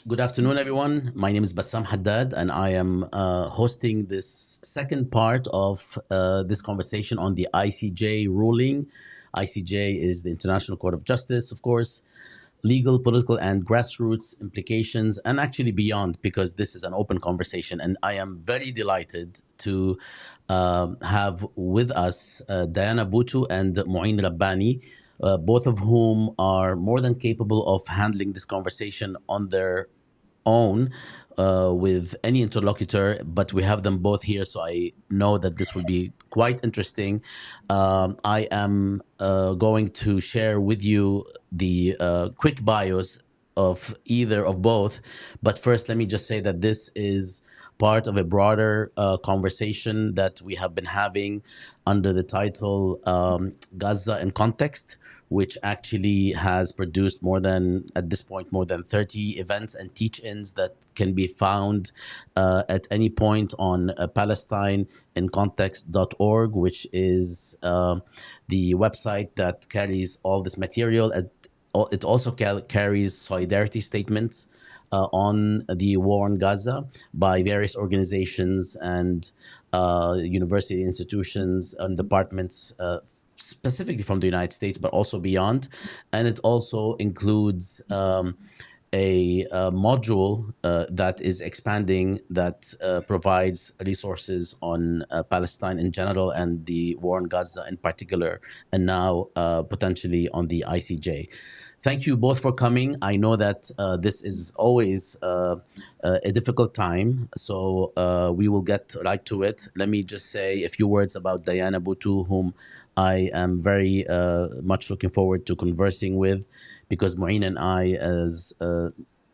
Good afternoon, everyone. My name is Bassam Haddad, and I am hosting this second part of this conversation on the ICJ ruling. ICJ is the International Court of Justice, of course, legal, political, and grassroots implications, and actually beyond, because this is an open conversation. And I am very delighted to have with us Diana Buttu and Mouin Rabbani, both of whom are more than capable of handling this conversation on their own with any interlocutor, but we have them both here, so I know that this will be quite interesting. I am going to share with you the quick bios of either of both, but first let me just say that this is part of a broader conversation that we have been having under the title Gaza in Context, which actually has produced at this point, more than 30 events and teach-ins that can be found at any point on palestineincontext.org, which is the website that carries all this material. It also carries solidarity statements on the war in Gaza by various organizations and university institutions and departments, specifically from the United States, but also beyond. And it also includes a module that is expanding that provides resources on Palestine in general and the war in Gaza in particular, and now potentially on the ICJ. Thank you both for coming. I know that this is always a difficult time, so we will get right to it. Let me just say a few words about Diana Buttu, whom I am very much looking forward to conversing with, because Mouin and I, as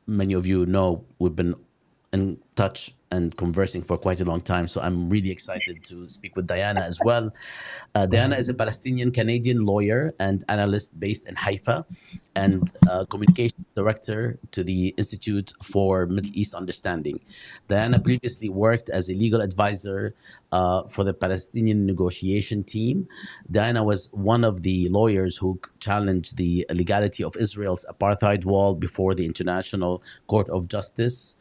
many of you know, we've been in touch and conversing for quite a long time. So I'm really excited to speak with Diana as well. Diana is a Palestinian-Canadian lawyer and analyst based in Haifa, and communication director to the Institute for Middle East Understanding. Diana previously worked as a legal advisor for the Palestinian negotiation team. Diana was one of the lawyers who challenged the legality of Israel's apartheid wall before the International Court of Justice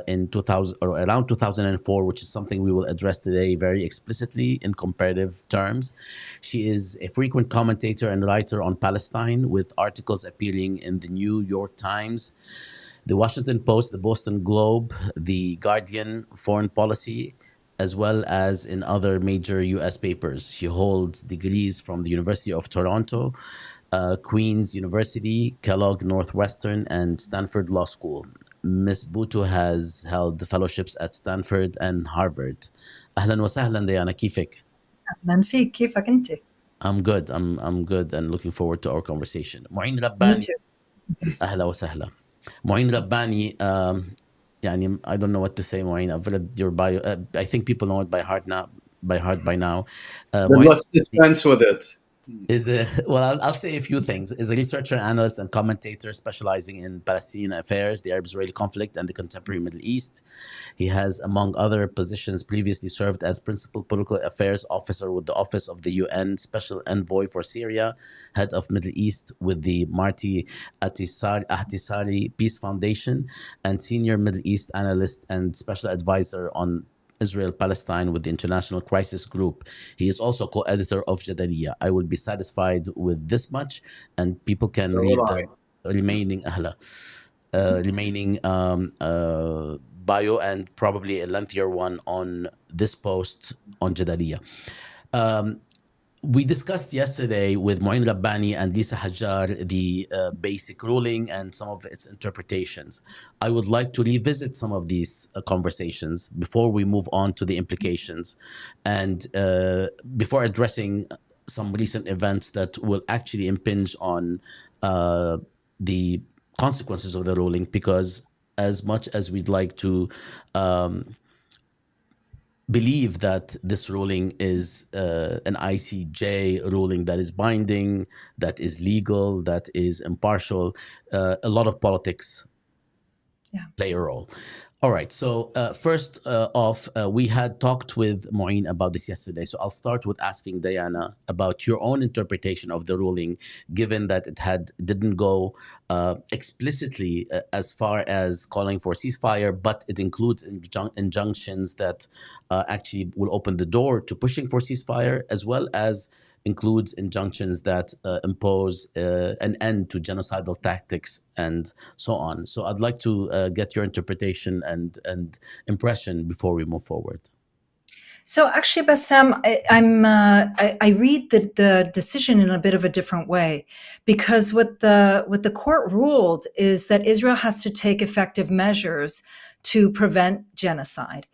in 2000 or around 2004, which is something we will address today very explicitly in comparative terms. She is a frequent commentator and writer on Palestine, with articles appearing in the New York Times, the Washington Post, the Boston Globe, the Guardian, Foreign Policy, as well as in other major US papers. She holds degrees from the University of Toronto, Queen's University, Kellogg, Northwestern, and Stanford Law School. Miss Buttu has held fellowships at Stanford and Harvard. أهلا وسهلا ديانا, كيفك? أهلا فيك، كيفك أنت؟ I'm good. I'm good and looking forward to our conversation. Mouin Me Rabbani. too. أهلا وسهلا. Mouin Rabbani, يعني I don't know what to say, Mouin. I've read your bio. I think people know it by heart by now. Then Mouin let's dispense with it. I'll say a few things. Is a researcher, analyst, and commentator specializing in Palestinian affairs, the Arab-Israeli conflict, and the contemporary Middle East. He has, among other positions, previously served as principal political affairs officer with the Office of the UN Special Envoy for Syria, head of Middle East with the Marty Ahtisaari Peace Foundation, and senior Middle East analyst and special advisor on Israel-Palestine with the International Crisis Group. He is also co-editor of Jadaliyya. I will be satisfied with this much, and people can read the remaining bio and probably a lengthier one on this post on Jadaliyya. We discussed yesterday with Mouin Rabbani and Lisa Hajjar the basic ruling and some of its interpretations. I would like to revisit some of these conversations before we move on to the implications, and before addressing some recent events that will actually impinge on the consequences of the ruling, because as much as we'd like to believe that this ruling is an ICJ ruling that is binding, that is legal, that is impartial, a lot of politics Yeah. play a role. All right. So first off, we had talked with Mouin about this yesterday. So I'll start with asking Diana about your own interpretation of the ruling, given that it didn't go explicitly as far as calling for ceasefire, but it includes injunctions that actually will open the door to pushing for ceasefire, as well as includes injunctions that impose an end to genocidal tactics and so on. So I'd like to get your interpretation and impression before we move forward. So actually, Bassam, I read the decision in a bit of a different way, because what the court ruled is that Israel has to take effective measures to prevent genocide.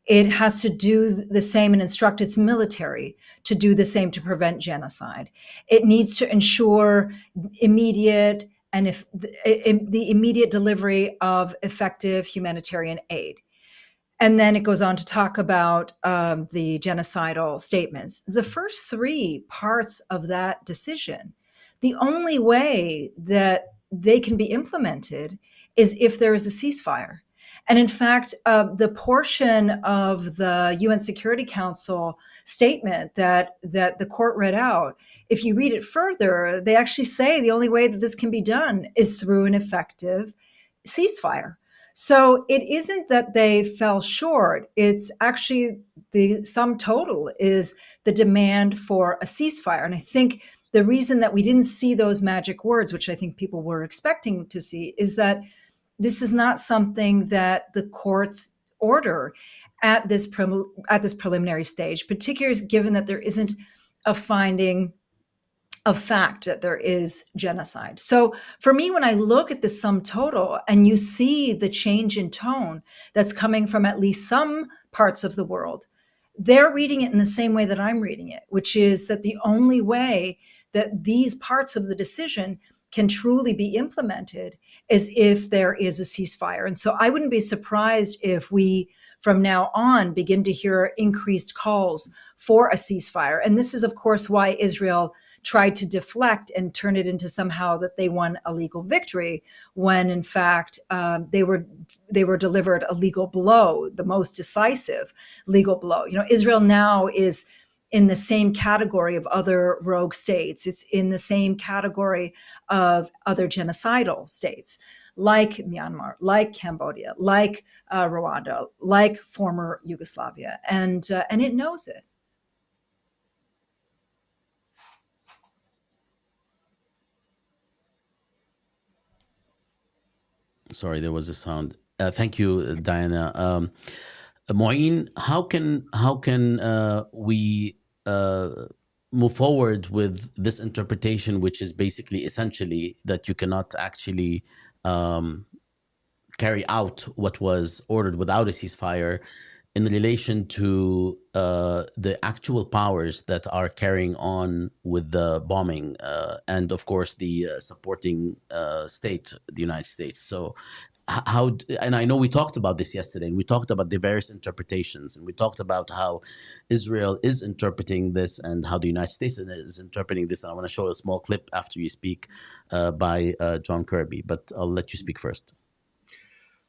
It has to do the same and instruct its military to do the same to prevent genocide. It needs to ensure immediate and if the immediate delivery of effective humanitarian aid. And then it goes on to talk about the genocidal statements. The first three parts of that decision, the only way that they can be implemented is if there is a ceasefire. And in fact, the portion of the UN Security Council statement that the court read out, if you read it further, they actually say the only way that this can be done is through an effective ceasefire. So it isn't that they fell short. It's actually the sum total is the demand for a ceasefire. And I think the reason that we didn't see those magic words, which I think people were expecting to see, is that this is not something that the courts order at this preliminary stage, particularly given that there isn't a finding of fact that there is genocide. So for me, when I look at the sum total and you see the change in tone that's coming from at least some parts of the world, they're reading it in the same way that I'm reading it, which is that the only way that these parts of the decision can truly be implemented is if there is a ceasefire. And so I wouldn't be surprised if we, from now on, begin to hear increased calls for a ceasefire. And this is, of course, why Israel tried to deflect and turn it into somehow that they won a legal victory, when in fact they were delivered a legal blow, the most decisive legal blow. You know, Israel now is in the same category of other rogue states. It's in the same category of other genocidal states, like Myanmar, like Cambodia, like Rwanda, like former Yugoslavia, and it knows it. Sorry, there was a sound. Thank you, Diana. Mouin, how can we move forward with this interpretation, which is basically essentially that you cannot actually um, carry out what was ordered without a ceasefire in relation to the actual powers that are carrying on with the bombing and, of course, the supporting state, the United States. So, how, and I know we talked about this yesterday, and we talked about the various interpretations, and we talked about how Israel is interpreting this and how the United States is interpreting this. And I want to show a small clip after you speak by John Kirby, but I'll let you speak first.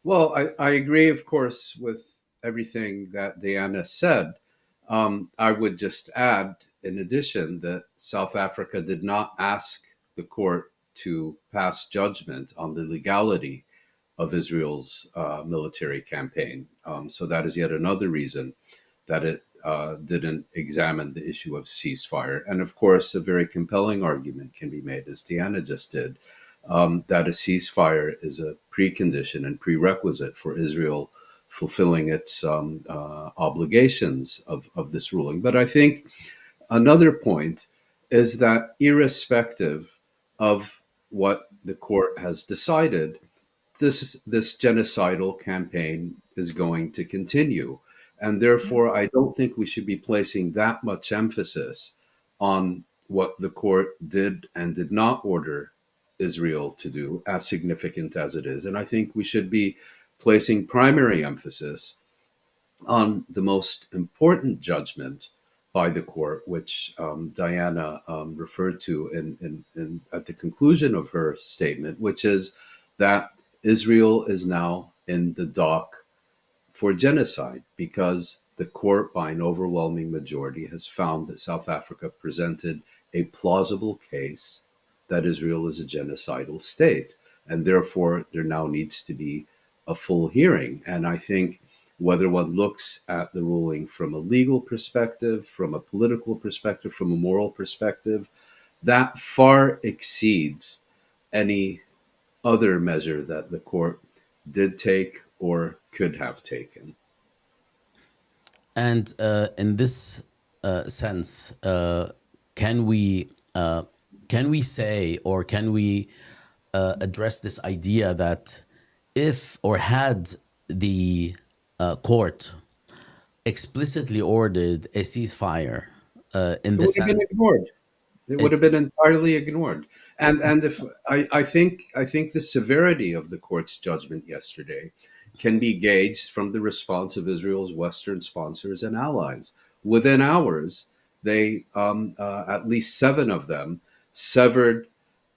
Well, I agree, of course, with everything that Diana said. I would just add, in addition, that South Africa did not ask the court to pass judgment on the legality of Israel's military campaign. So that is yet another reason that it didn't examine the issue of ceasefire. And of course, a very compelling argument can be made, as Diana just did, that a ceasefire is a precondition and prerequisite for Israel fulfilling its obligations of this ruling. But I think another point is that irrespective of what the court has decided, this genocidal campaign is going to continue. And therefore, I don't think we should be placing that much emphasis on what the court did and did not order Israel to do, as significant as it is. And I think we should be placing primary emphasis on the most important judgment by the court, which Diana referred to at the conclusion of her statement, which is that Israel is now in the dock for genocide, because the court, by an overwhelming majority, has found that South Africa presented a plausible case that Israel is a genocidal state. And therefore, there now needs to be a full hearing. And I think whether one looks at the ruling from a legal perspective, from a political perspective, from a moral perspective, that far exceeds any other measure that the court did take or could have taken. And in this sense, can we say, or can we address this idea that if, or had the court explicitly ordered a ceasefire in It the would have been sense, ignored. It would have been entirely ignored. And if I think the severity of the court's judgment yesterday can be gauged from the response of Israel's Western sponsors and allies. Within hours, they at least 7 of them severed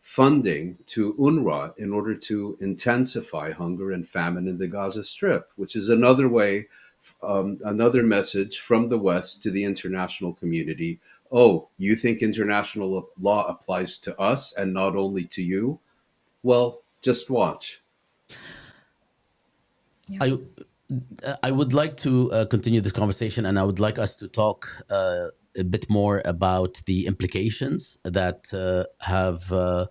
funding to UNRWA in order to intensify hunger and famine in the Gaza Strip, which is another way, another message from the West to the international community. Oh, you think international law applies to us and not only to you? Well, just watch. I I would like to continue this conversation, and I would like us to talk a bit more about the implications that have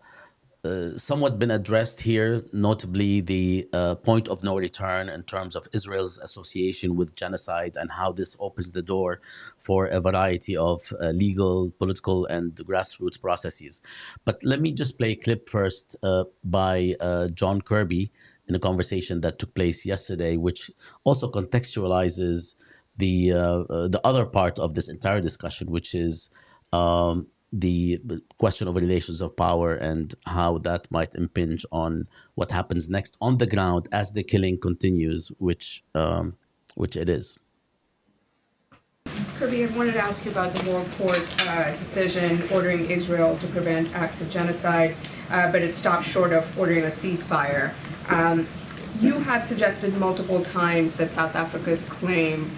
somewhat been addressed here, notably the point of no return in terms of Israel's association with genocide and how this opens the door for a variety of legal, political, and grassroots processes. But let me just play a clip first by John Kirby in a conversation that took place yesterday, which also contextualizes the other part of this entire discussion, which is the question of relations of power and how that might impinge on what happens next on the ground as the killing continues, which it is. Kirby, I wanted to ask you about the lower court decision ordering Israel to prevent acts of genocide, but it stopped short of ordering a ceasefire. You have suggested multiple times that South Africa's claim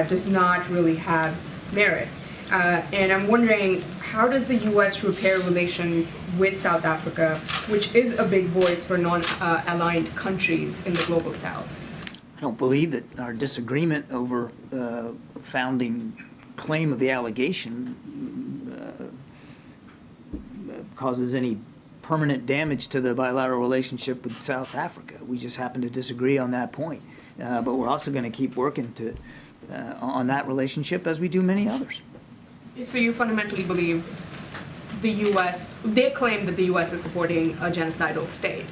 does not really have merit. And I'm wondering, how does the U.S. repair relations with South Africa, which is a big voice for non-aligned countries in the global South? I don't believe that our disagreement over founding claim of the allegation causes any permanent damage to the bilateral relationship with South Africa. We just happen to disagree on that point. But we're also going to keep working on that relationship as we do many others. So you fundamentally believe the U.S., they claim that the U.S. is supporting a genocidal state.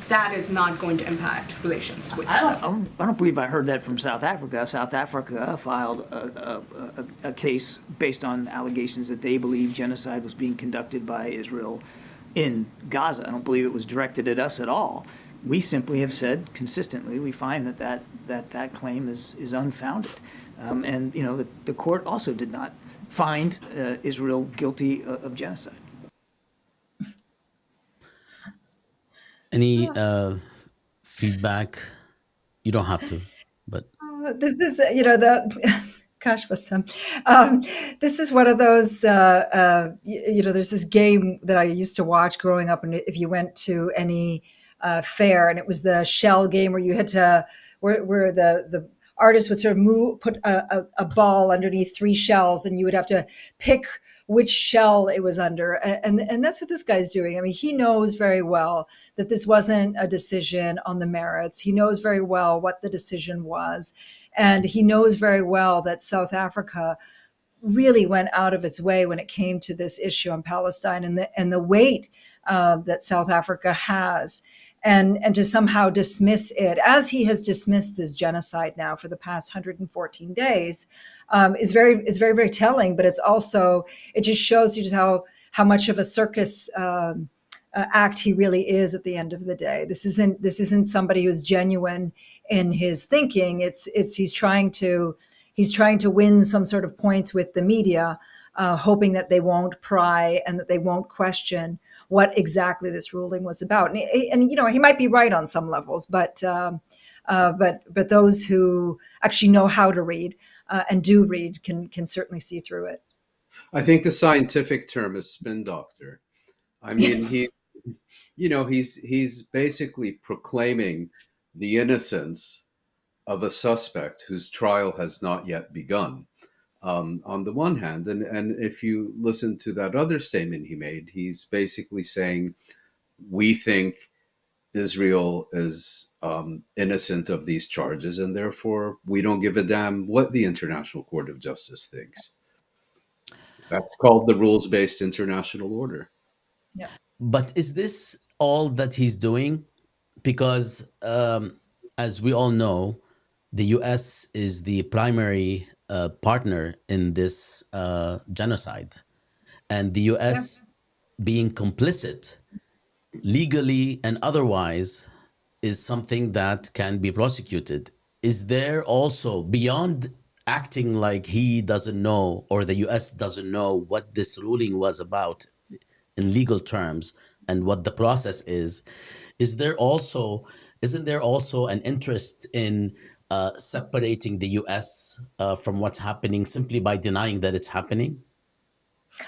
That is not going to impact relations with South Africa. I don't believe I heard that from South Africa. South Africa filed a case based on allegations that they believe genocide was being conducted by Israel in Gaza. I don't believe it was directed at us at all. We simply have said consistently we find that claim is unfounded. And you know the court also did not find Israel guilty of genocide. Any feedback? You don't have to, but This is, gosh, Bassam. This is one of those, there's this game that I used to watch growing up. And if you went to any fair, and it was the shell game where you had to, where the artist would sort of put a ball underneath 3 shells, and you would have to pick which shell it was under. And that's what this guy's doing. I mean, he knows very well that this wasn't a decision on the merits. He knows very well what the decision was. And he knows very well that South Africa really went out of its way when it came to this issue on Palestine and the weight that South Africa has. And to somehow dismiss it, as he has dismissed this genocide now for the past 114 days, is very, very telling. But it's also, it just shows you just how much of a circus act he really is at the end of the day. This isn't somebody who's genuine in his thinking. He's trying to win some sort of points with the media, hoping that they won't pry and that they won't question what exactly this ruling was about. And he might be right on some levels, but But those who actually know how to read and do read can certainly see through it. I think the scientific term is spin doctor. I mean, Yes. he's basically proclaiming the innocence of a suspect whose trial has not yet begun. On the one hand, and if you listen to that other statement he made, he's basically saying we think Israel is innocent of these charges, and therefore we don't give a damn what the International Court of Justice thinks. That's called the rules-based international order. Yeah. But is this all that he's doing? Because, as we all know, the US is the primary partner in this genocide. And the US being complicit legally and otherwise is something that can be prosecuted. Is there also, beyond acting like he doesn't know or the US doesn't know what this ruling was about in legal terms and what the process is there also, isn't there also an interest in separating the US from what's happening simply by denying that it's happening?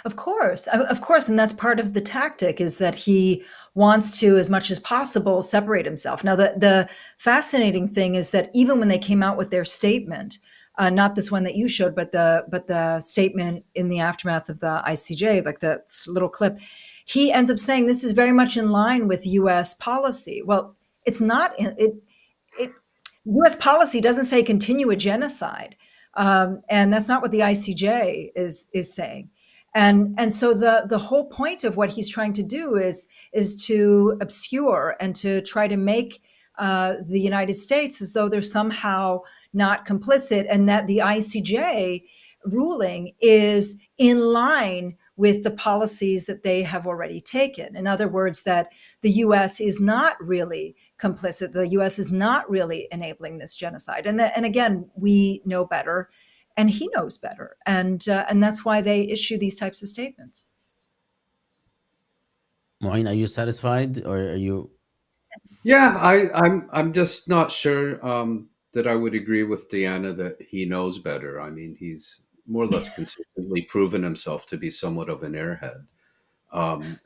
Of course, and that's part of the tactic, is that he wants to, as much as possible, separate himself. Now, the fascinating thing is that even when they came out with their statement, not this one that you showed, but the statement in the aftermath of the ICJ, like the little clip, he ends up saying this is very much in line with U.S. policy. Well, it's not. U.S. policy doesn't say continue a genocide, and that's not what the ICJ is saying. And so the whole point of what he's trying to do is to obscure and to try to make the United States as though they're somehow not complicit, and that the ICJ ruling is in line with the policies that they have already taken. In other words, that the U.S. is not really complicit. The U.S. is not really enabling this genocide. And again, we know better, and he knows better, and that's why they issue these types of statements. Mouin, are you satisfied, or are you? Yeah, I'm just not sure that I would agree with Deanna that he knows better. I mean, he's more or less consistently proven himself to be somewhat of an airhead.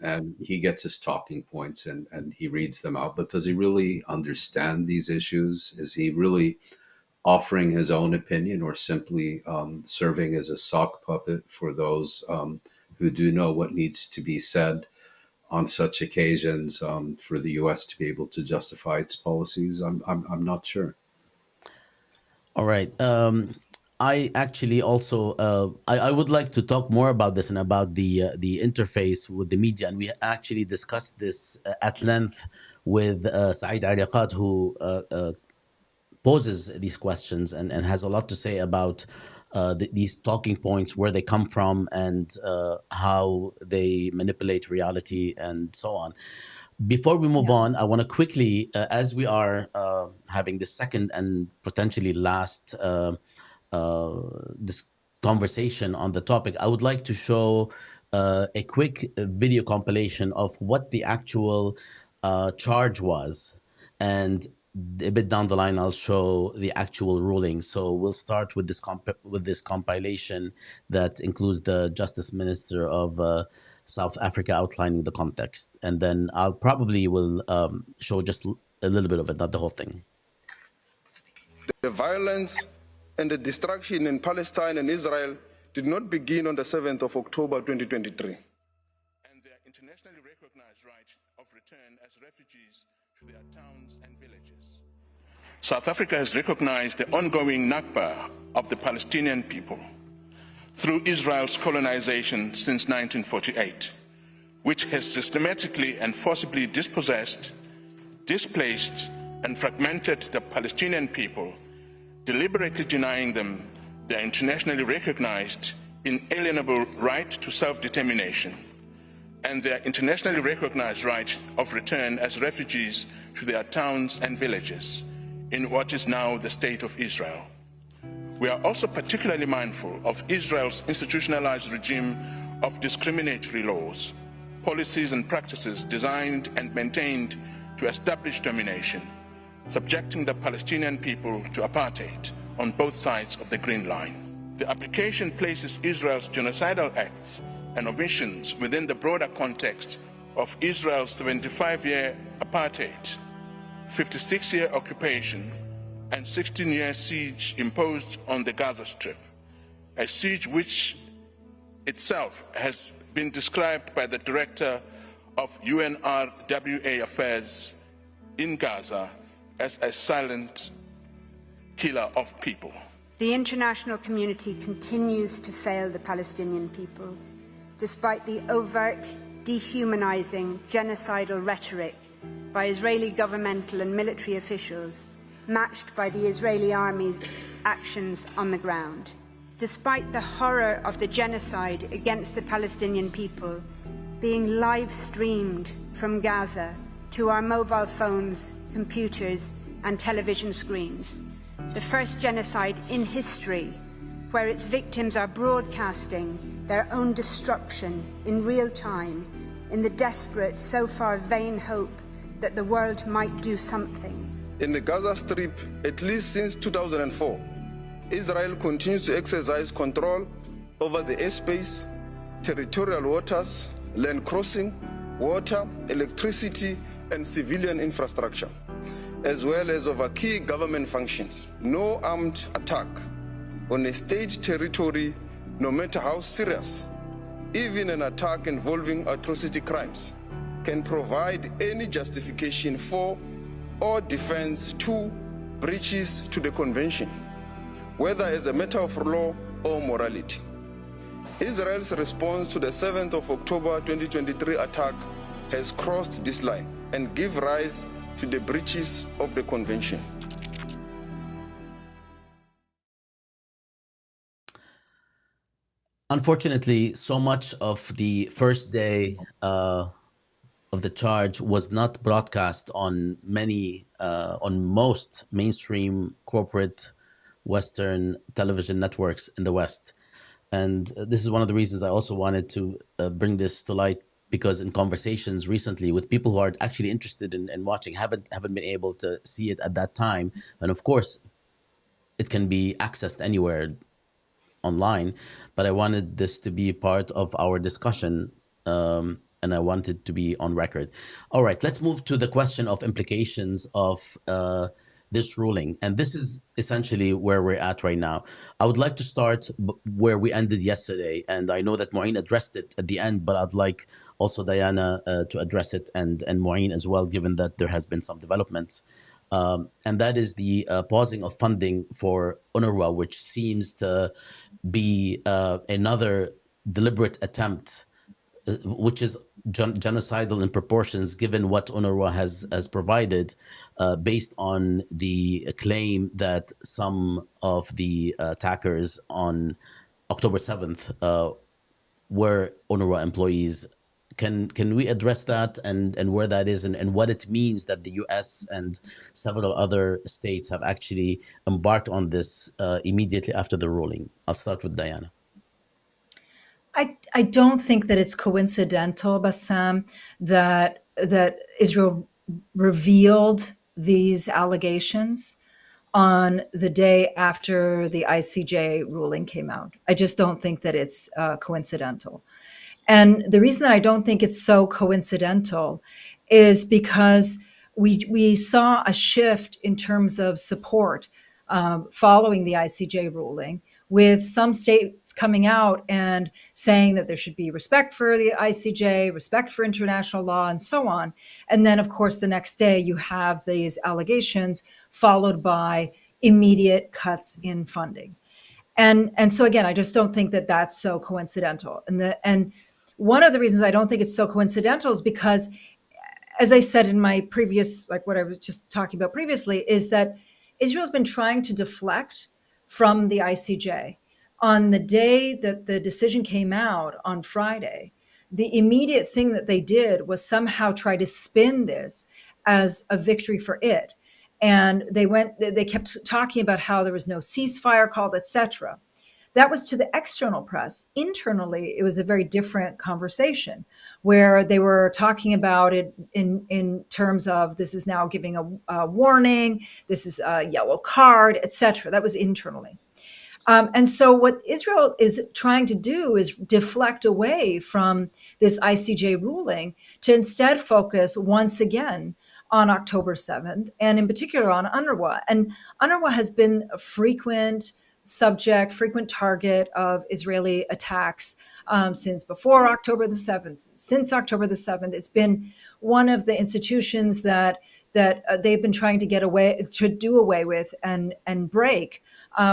And he gets his talking points and he reads them out. But does he really understand these issues? Is he really offering his own opinion, or simply serving as a sock puppet for those who do know what needs to be said on such occasions for the U.S. to be able to justify its policies? I'm not sure. All right. I actually also I would like to talk more about this and about the interface with the media, and we actually discussed this at length with Saeed Aliqat, who poses these questions and has a lot to say about these talking points, where they come from, and how they manipulate reality and so on. Before we move on, I want to quickly, as we are having the second and potentially last this conversation on the topic, I would like to show a quick video compilation of what the actual charge was, and a bit down the line I'll show the actual ruling. So we'll start with this compilation that includes the Justice Minister of South Africa outlining the context, and then I'll probably will show just a little bit of it, not the whole thing. The violence and the destruction in Palestine and Israel did not begin on the 7th of October 2023. And their internationally recognized right of return as refugees to their towns and villages. South Africa has recognized the ongoing Nakba of the Palestinian people through Israel's colonization since 1948, which has systematically and forcibly dispossessed, displaced, and fragmented the Palestinian people, deliberately denying them their internationally recognized inalienable right to self-determination and their internationally recognized right of return as refugees to their towns and villages in what is now the State of Israel. We are also particularly mindful of Israel's institutionalized regime of discriminatory laws, policies and practices designed and maintained to establish domination, subjecting the Palestinian people to apartheid on both sides of the Green Line. The application places Israel's genocidal acts and omissions within the broader context of Israel's 75-year apartheid, 56-year occupation, and 16-year siege imposed on the Gaza Strip, a siege which itself has been described by the director of UNRWA Affairs in Gaza as a silent killer of people. The international community continues to fail the Palestinian people, despite the overt, dehumanizing, genocidal rhetoric by Israeli governmental and military officials, matched by the Israeli army's actions on the ground. Despite the horror of the genocide against the Palestinian people being live-streamed from Gaza to our mobile phones, computers, and television screens, the first genocide in history where its victims are broadcasting their own destruction in real time in the desperate, so far vain hope that the world might do something. In the Gaza Strip, at least since 2004, Israel continues to exercise control over the airspace, territorial waters, land crossing, water, electricity, and civilian infrastructure, as well as over key government functions. No armed attack on a state territory, no matter how serious, even an attack involving atrocity crimes, can provide any justification for or defense to breaches to the convention, whether as a matter of law or morality. Israel's response to the 7th of October 2023 attack has crossed this line and give rise to the breaches of the convention. Unfortunately, so much of the first day of the charge was not broadcast on most mainstream corporate Western television networks in the West. And this is one of the reasons I also wanted to bring this to light, because in conversations recently with people who are actually interested in watching, haven't been able to see it at that time. And of course, it can be accessed anywhere online, but I wanted this to be part of our discussion, and I wanted to be on record. All right, let's move to the question of implications of this ruling. And this is essentially where we're at right now. I would like to start where we ended yesterday. And I know that Mouin addressed it at the end, but I'd like also Diana to address it, and Mouin as well, given that there has been some developments. And that is the pausing of funding for UNRWA, which seems to be another deliberate attempt, which is genocidal in proportions, given what UNRWA has provided, based on the claim that some of the attackers on October 7th were UNRWA employees. Can we address that and where that is, and what it means that the US and several other states have actually embarked on this immediately after the ruling? I'll start with Diana. I don't think that it's coincidental, Bassam, that Israel revealed these allegations on the day after the ICJ ruling came out. I just don't think that it's coincidental. And the reason that I don't think it's so coincidental is because we saw a shift in terms of support following the ICJ ruling, with some states coming out and saying that there should be respect for the ICJ, respect for international law, and so on. And then, of course, the next day you have these allegations followed by immediate cuts in funding. And so, again, I just don't think that that's so coincidental. And one of the reasons I don't think it's so coincidental is because, as I said in my previous, like what I was just talking about previously, is that Israel's been trying to deflect from the ICJ. On the day that the decision came out on Friday, the immediate thing that they did was somehow try to spin this as a victory for it. And they kept talking about how there was no ceasefire called, etc. That was to the external press. Internally, it was a very different conversation where they were talking about it in terms of this is now giving a warning, this is a yellow card, etc. That was internally. And so what Israel is trying to do is deflect away from this ICJ ruling to instead focus once again on October 7th, and in particular on UNRWA. And UNRWA has been a frequent subject, frequent target of Israeli attacks since before October the 7th. Since October the 7th, it's been one of the institutions that they've been trying to do away with and break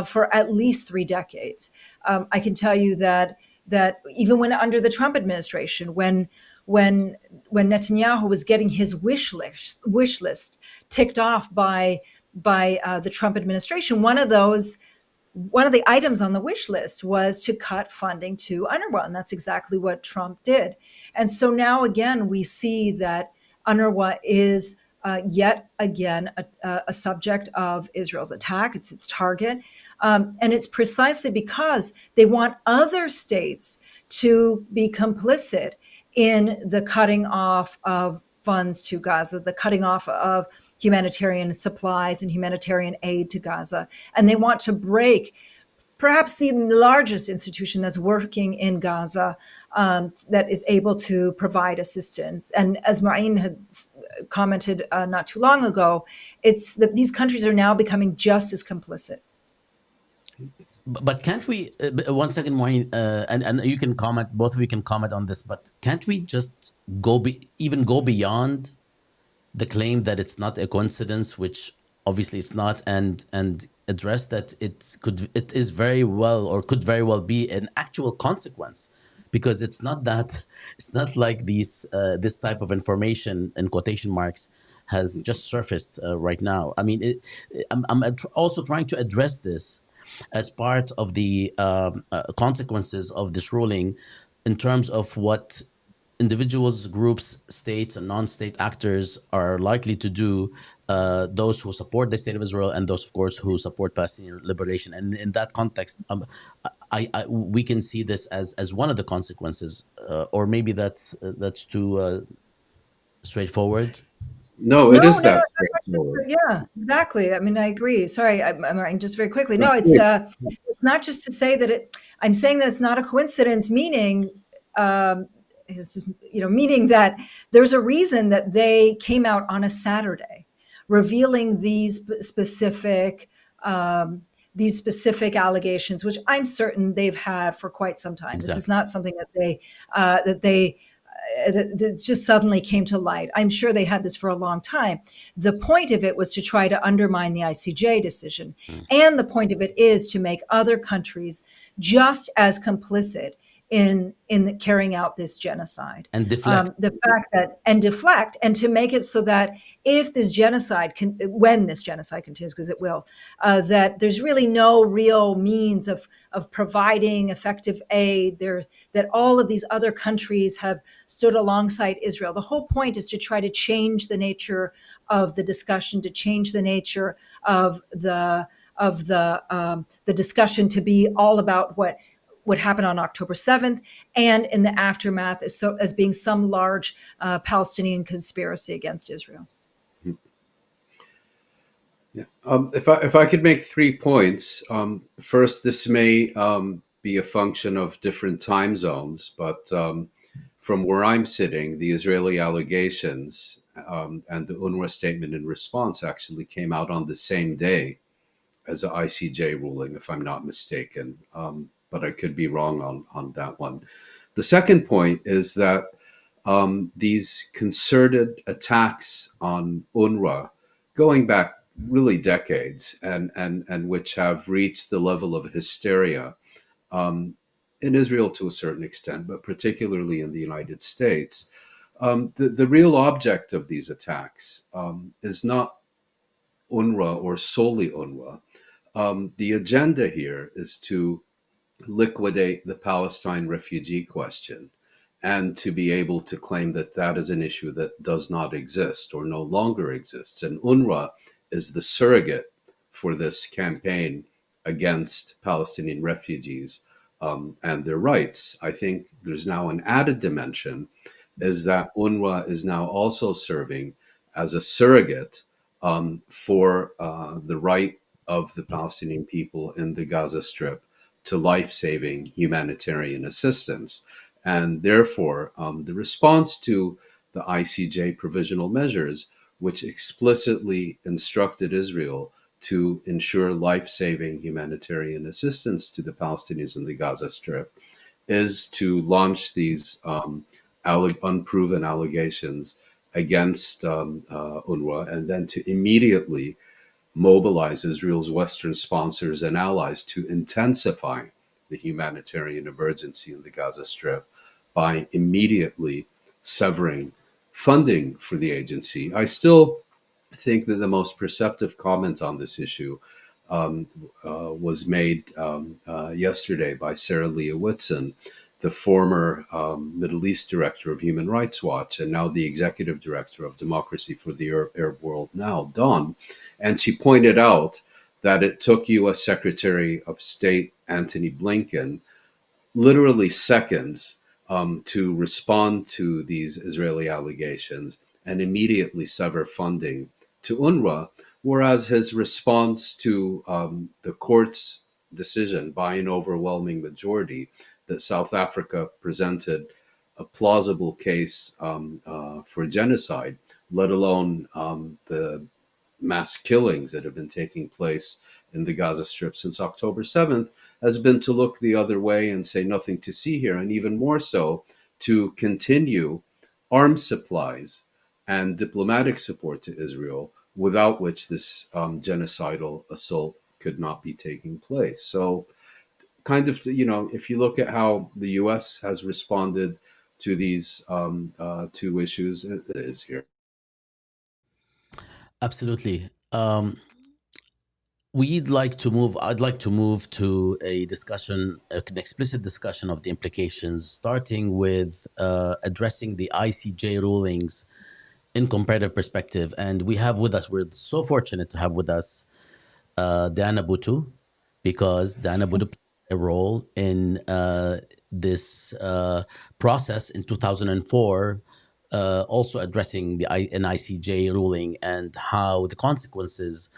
for at least 3 decades. I can tell you that even when under the Trump administration, when Netanyahu was getting his wish list ticked off by the Trump administration, one of the items on the wish list was to cut funding to UNRWA, and that's exactly what Trump did. And so now again, we see that UNRWA is yet again a subject of Israel's attack. It's its target. And it's precisely because they want other states to be complicit in the cutting off of funds to Gaza, the cutting off of humanitarian supplies and humanitarian aid to Gaza. And they want to break perhaps the largest institution that's working in Gaza that is able to provide assistance. And as Mouin had commented not too long ago, it's that these countries are now becoming just as complicit. But can't we, 1 second, Mouin, and you can comment, both of you can comment on this, but can't we just go beyond the claim that it's not a coincidence, which obviously it's not, and address that it is very well, or could very well be, an actual consequence? Because it's not like this type of information, in quotation marks, has just surfaced right now. I mean, I'm also trying to address this as part of the consequences of this ruling in terms of what individuals, groups, states, and non-state actors are likely to do, those who support the state of Israel and those, of course, who support Palestinian liberation. And in that context, we can see this as one of the consequences, or maybe that's too straightforward. No, it is that straightforward. Yeah, exactly. I mean, I agree. Sorry, I'm just very quickly. No, it's not just to say that I'm saying that it's not a coincidence, meaning meaning that there's a reason that they came out on a Saturday revealing these specific allegations, which I'm certain they've had for quite some time. Exactly. This is not something that that just suddenly came to light. I'm sure they had this for a long time. The point of it was to try to undermine the ICJ decision. And the point of it is to make other countries just as complicit in carrying out this genocide. And deflect. Deflect, and to make it so that if this genocide when this genocide continues, because it will, that there's really no real means of providing effective aid. That all of these other countries have stood alongside Israel. The whole point is to try to change the nature of the discussion, to change the nature of the discussion to be all about what happened on October 7th, and in the aftermath as being some large Palestinian conspiracy against Israel. Yeah. If I could make 3 points. First, this may be a function of different time zones, but from where I'm sitting, the Israeli allegations and the UNRWA statement in response actually came out on the same day as the ICJ ruling, if I'm not mistaken. But I could be wrong on that one. The second point is that these concerted attacks on UNRWA, going back really decades, and which have reached the level of hysteria in Israel to a certain extent, but particularly in the United States, the real object of these attacks is not UNRWA or solely UNRWA. The agenda here is to liquidate the Palestine refugee question and to be able to claim that that is an issue that does not exist or no longer exists. And UNRWA is the surrogate for this campaign against Palestinian refugees and their rights. I think there's now an added dimension, is that UNRWA is now also serving as a surrogate for the right of the Palestinian people in the Gaza Strip to life-saving humanitarian assistance. And therefore, the response to the ICJ provisional measures, which explicitly instructed Israel to ensure life-saving humanitarian assistance to the Palestinians in the Gaza Strip, is to launch these unproven allegations against UNRWA, and then to immediately mobilize Israel's Western sponsors and allies to intensify the humanitarian emergency in the Gaza Strip by immediately severing funding for the agency. I still think that the most perceptive comment on this issue was made yesterday by Sarah Leah Whitson, the former Middle East director of Human Rights Watch and now the executive director of Democracy for the Arab World Now, Dawn. And she pointed out that it took U.S. Secretary of State Antony Blinken literally seconds to respond to these Israeli allegations and immediately sever funding to UNRWA, whereas his response to the court's decision by an overwhelming majority that South Africa presented a plausible case for genocide, let alone the mass killings that have been taking place in the Gaza Strip since October 7th, has been to look the other way and say nothing to see here, and even more so to continue arms supplies and diplomatic support to Israel, without which this genocidal assault could not be taking place. So kind of, if you look at how the U.S. has responded to these two issues, it is here. Absolutely. I'd like to move to a discussion, an explicit discussion of the implications, starting with addressing the ICJ rulings in comparative perspective. And we're so fortunate to have with us Diana Buttu, because Diana Buttu played a role in this process in 2004, also addressing an ICJ ruling and how the consequences,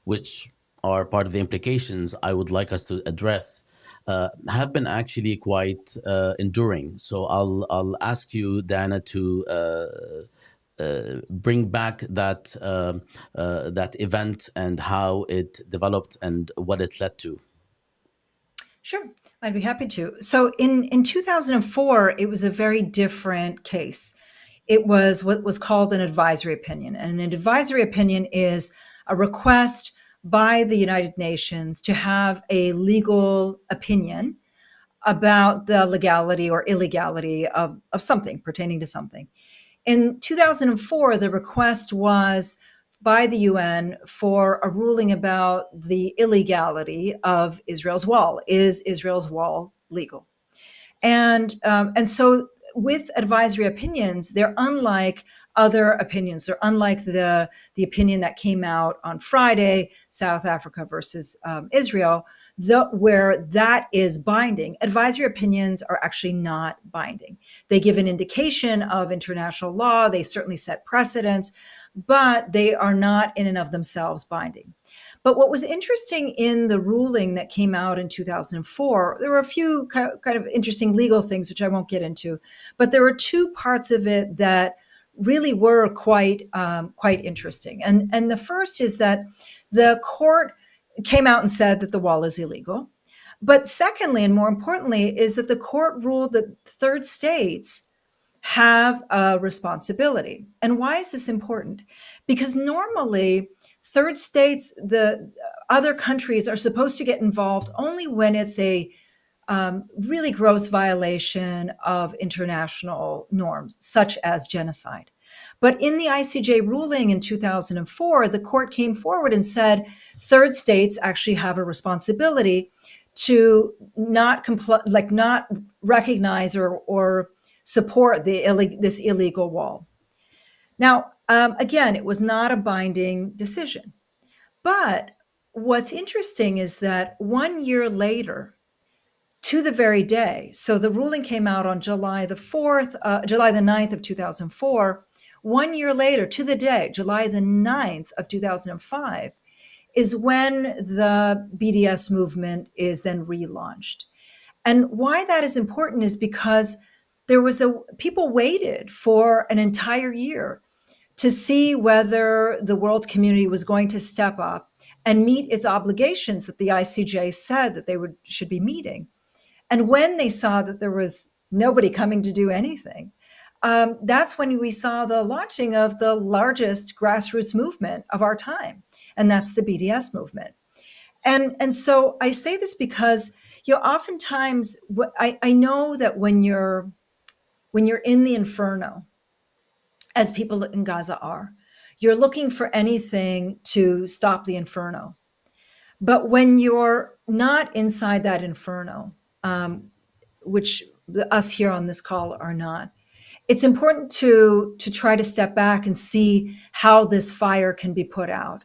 which are part of the implications I would like us to address, have been actually quite enduring. So I'll ask you, Diana, to bring back that event and how it developed and what it led to. Sure, I'd be happy to. So in 2004, it was a very different case. It was what was called an advisory opinion. And an advisory opinion is a request by the United Nations to have a legal opinion about the legality or illegality of something pertaining to something. In 2004, the request was by the UN for a ruling about the illegality of Israel's wall. Is Israel's wall legal? And so with advisory opinions, they're unlike other opinions. They're unlike the opinion that came out on Friday, South Africa versus Israel, where that is binding. Advisory opinions are actually not binding. They give an indication of international law. They certainly set precedents, but they are not in and of themselves binding. But what was interesting in the ruling that came out in 2004, there were a few kind of interesting legal things, which I won't get into, but there were two parts of it that really were quite interesting. And the first is that the court came out and said that the wall is illegal. But secondly, and more importantly, is that the court ruled that third states have a responsibility. And why is this important? Because normally third states, the other countries, are supposed to get involved only when it's a really gross violation of international norms, such as genocide. But in the ICJ ruling in 2004, the court came forward and said third states actually have a responsibility to not not recognize or support this illegal wall. Now, again, it was not a binding decision. But what's interesting is that 1 year later, to the very day, so the ruling came out on July the 4th, July the 9th of 2004. 1 year later, to the day, July the 9th of 2005, is when the BDS movement is then relaunched. And why that is important is because people waited for an entire year to see whether the world community was going to step up and meet its obligations that the ICJ said that they should be meeting. And when they saw that there was nobody coming to do anything, that's when we saw the launching of the largest grassroots movement of our time, and that's the BDS movement. And so I say this because oftentimes I know that when you're in the inferno, as people in Gaza are, you're looking for anything to stop the inferno. But when you're not inside that inferno, which us here on this call are not, it's important to try to step back and see how this fire can be put out.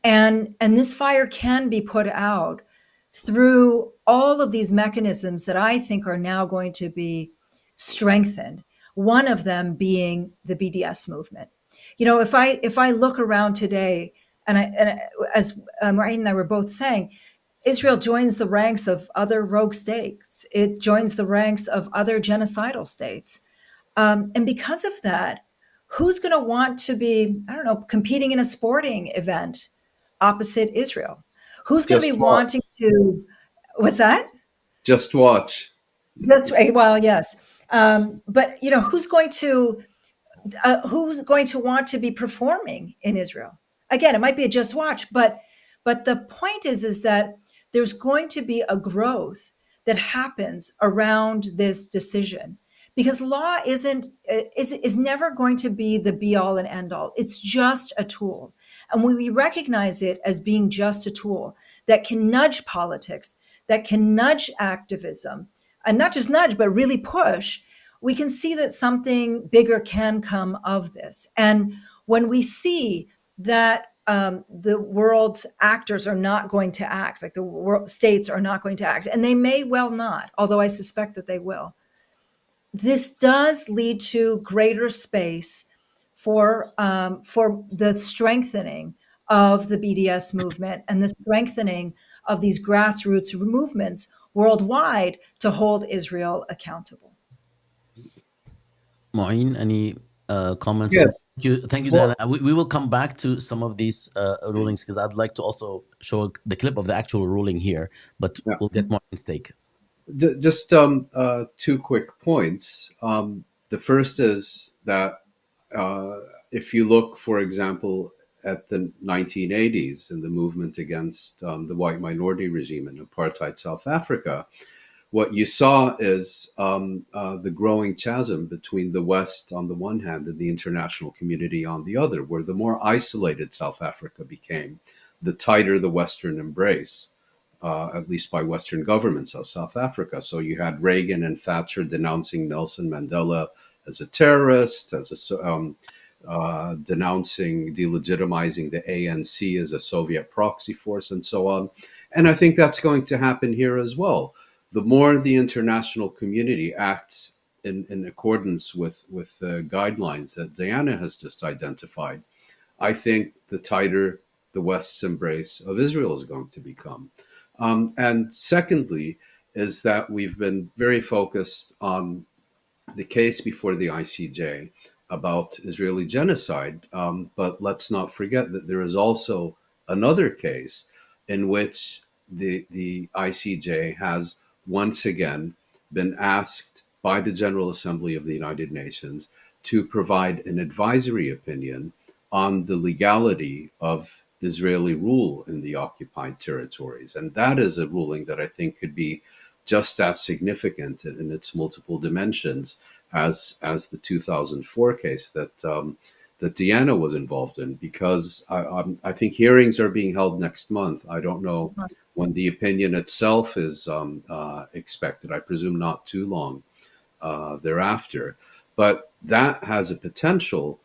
And this fire can be put out through all of these mechanisms that I think are now going to be strengthened. One of them being the BDS movement. If I look around today, as Mouin and I were both saying, Israel joins the ranks of other rogue states. It joins the ranks of other genocidal states. And because of that, who's going to want to be, I don't know, competing in a sporting event opposite Israel? Who's going to be wanting to, what's that? Just watch. Well, yes. But, who's going to want to be performing in Israel? Again, it might be a just watch, but the point is that there's going to be a growth that happens around this decision, because law is never going to be the be all and end all. It's just a tool. And when we recognize it as being just a tool that can nudge politics, that can nudge activism, and not just nudge, but really push, we can see that something bigger can come of this. And when we see that the world actors are not going to act, like the world states are not going to act, and they may well not, although I suspect that they will, this does lead to greater space for the strengthening of the BDS movement and the strengthening of these grassroots movements worldwide to hold Israel accountable. Mouin, any comments? Yes. Thank you, Well, Dana. We will come back to some of these rulings, because I'd like to also show the clip of the actual ruling here, but Yeah. we'll get Mouin's take. Just two quick points. The first is that if you look, for example, at the 1980s and the movement against the white minority regime in apartheid South Africa, what you saw is the growing chasm between the West on the one hand and the international community on the other, where the more isolated South Africa became, the tighter the Western embrace. At least by Western governments of South Africa. So you had Reagan and Thatcher denouncing Nelson Mandela as a terrorist, denouncing, delegitimizing the ANC as a Soviet proxy force, and so on. And I think that's going to happen here as well. The more the international community acts in accordance with the guidelines that Diana has just identified, I think the tighter the West's embrace of Israel is going to become. And secondly, is that we've been very focused on the case before the ICJ about Israeli genocide. But let's not forget that there is also another case in which the ICJ has once again been asked by the General Assembly of the United Nations to provide an advisory opinion on the legality of Israeli rule in the occupied territories. And that is a ruling that I think could be just as significant in its multiple dimensions as the 2004 case that Deanna was involved in, because I think hearings are being held next month. I don't know when the opinion itself is expected. I presume not too long thereafter. But that has a potential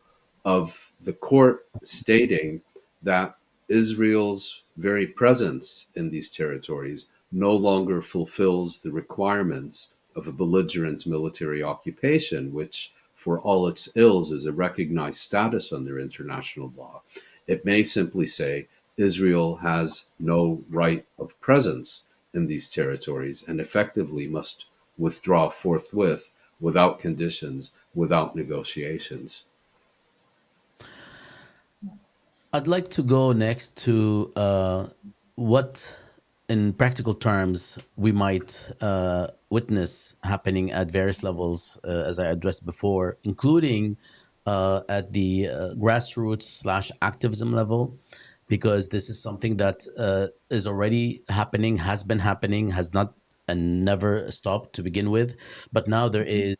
of the court stating that Israel's very presence in these territories no longer fulfills the requirements of a belligerent military occupation, which, for all its ills, is a recognized status under international law. It may simply say Israel has no right of presence in these territories and effectively must withdraw forthwith, without conditions, without negotiations. I'd like to go next to what, in practical terms, we might witness happening at various levels, as I addressed before, including at the grassroots/activism level, because this is something that is already happening, has been happening, has not and never stopped to begin with. But now there is,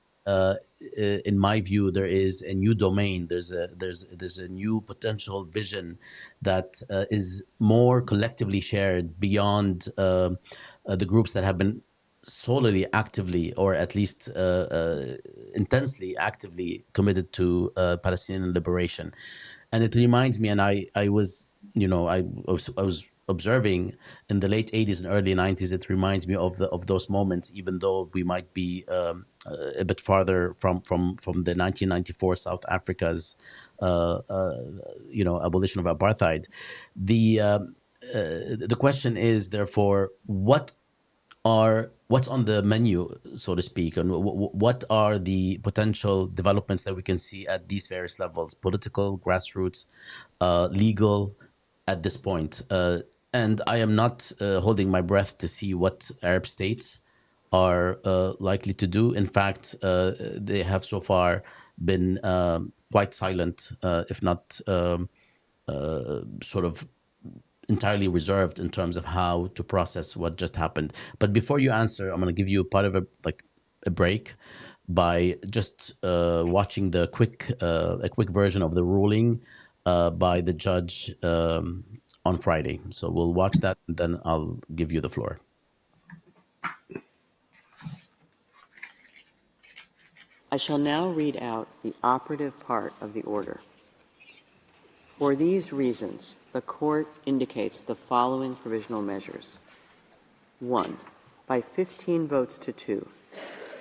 in my view, there is a new domain. There's a new potential vision that is more collectively shared beyond the groups that have been solely actively, or at least intensely actively committed to Palestinian liberation. And it reminds me, and I was, I was observing in the late 80s and early 90s, it reminds me of those moments, even though we might be a bit farther from the 1994 South Africa's abolition of apartheid. The question is, therefore, what's on the menu, so to speak, and what are the potential developments that we can see at these various levels: political, grassroots, legal, at this point. And I am not holding my breath to see what Arab states are likely to do. In fact, they have so far been quite silent, if not sort of entirely reserved in terms of how to process what just happened. But before you answer, I'm going to give you part of a break by just watching the a quick version of the ruling by the judge on Friday. So we'll watch that, and then I'll give you the floor. I shall now read out the operative part of the order. For these reasons, the Court indicates the following provisional measures. 1. By 15 votes to 2,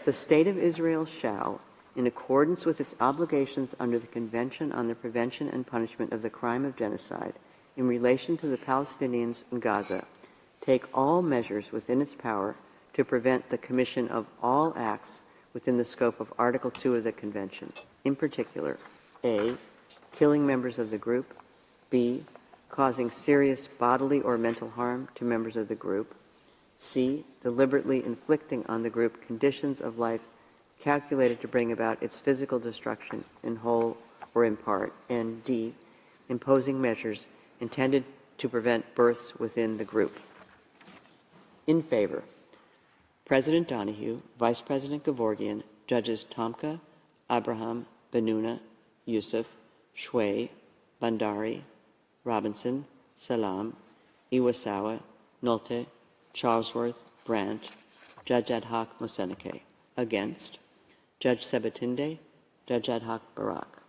the State of Israel shall, in accordance with its obligations under the Convention on the Prevention and Punishment of the Crime of Genocide in relation to the Palestinians in Gaza, take all measures within its power to prevent the commission of all acts within the scope of Article 2 of the Convention, in particular, A, killing members of the group, B, causing serious bodily or mental harm to members of the group, C, deliberately inflicting on the group conditions of life calculated to bring about its physical destruction in whole or in part, and D, imposing measures intended to prevent births within the group. In favor, President Donahue, Vice President Gevorgian, Judges Tomka, Abraham, Benuna, Yusuf, Shway, Bandari, Robinson, Salam, Iwasawa, Nolte, Charlesworth, Brandt, Judge Ad hoc Moseneke. Against, Judge Sebatinde, Judge Ad hoc Barak.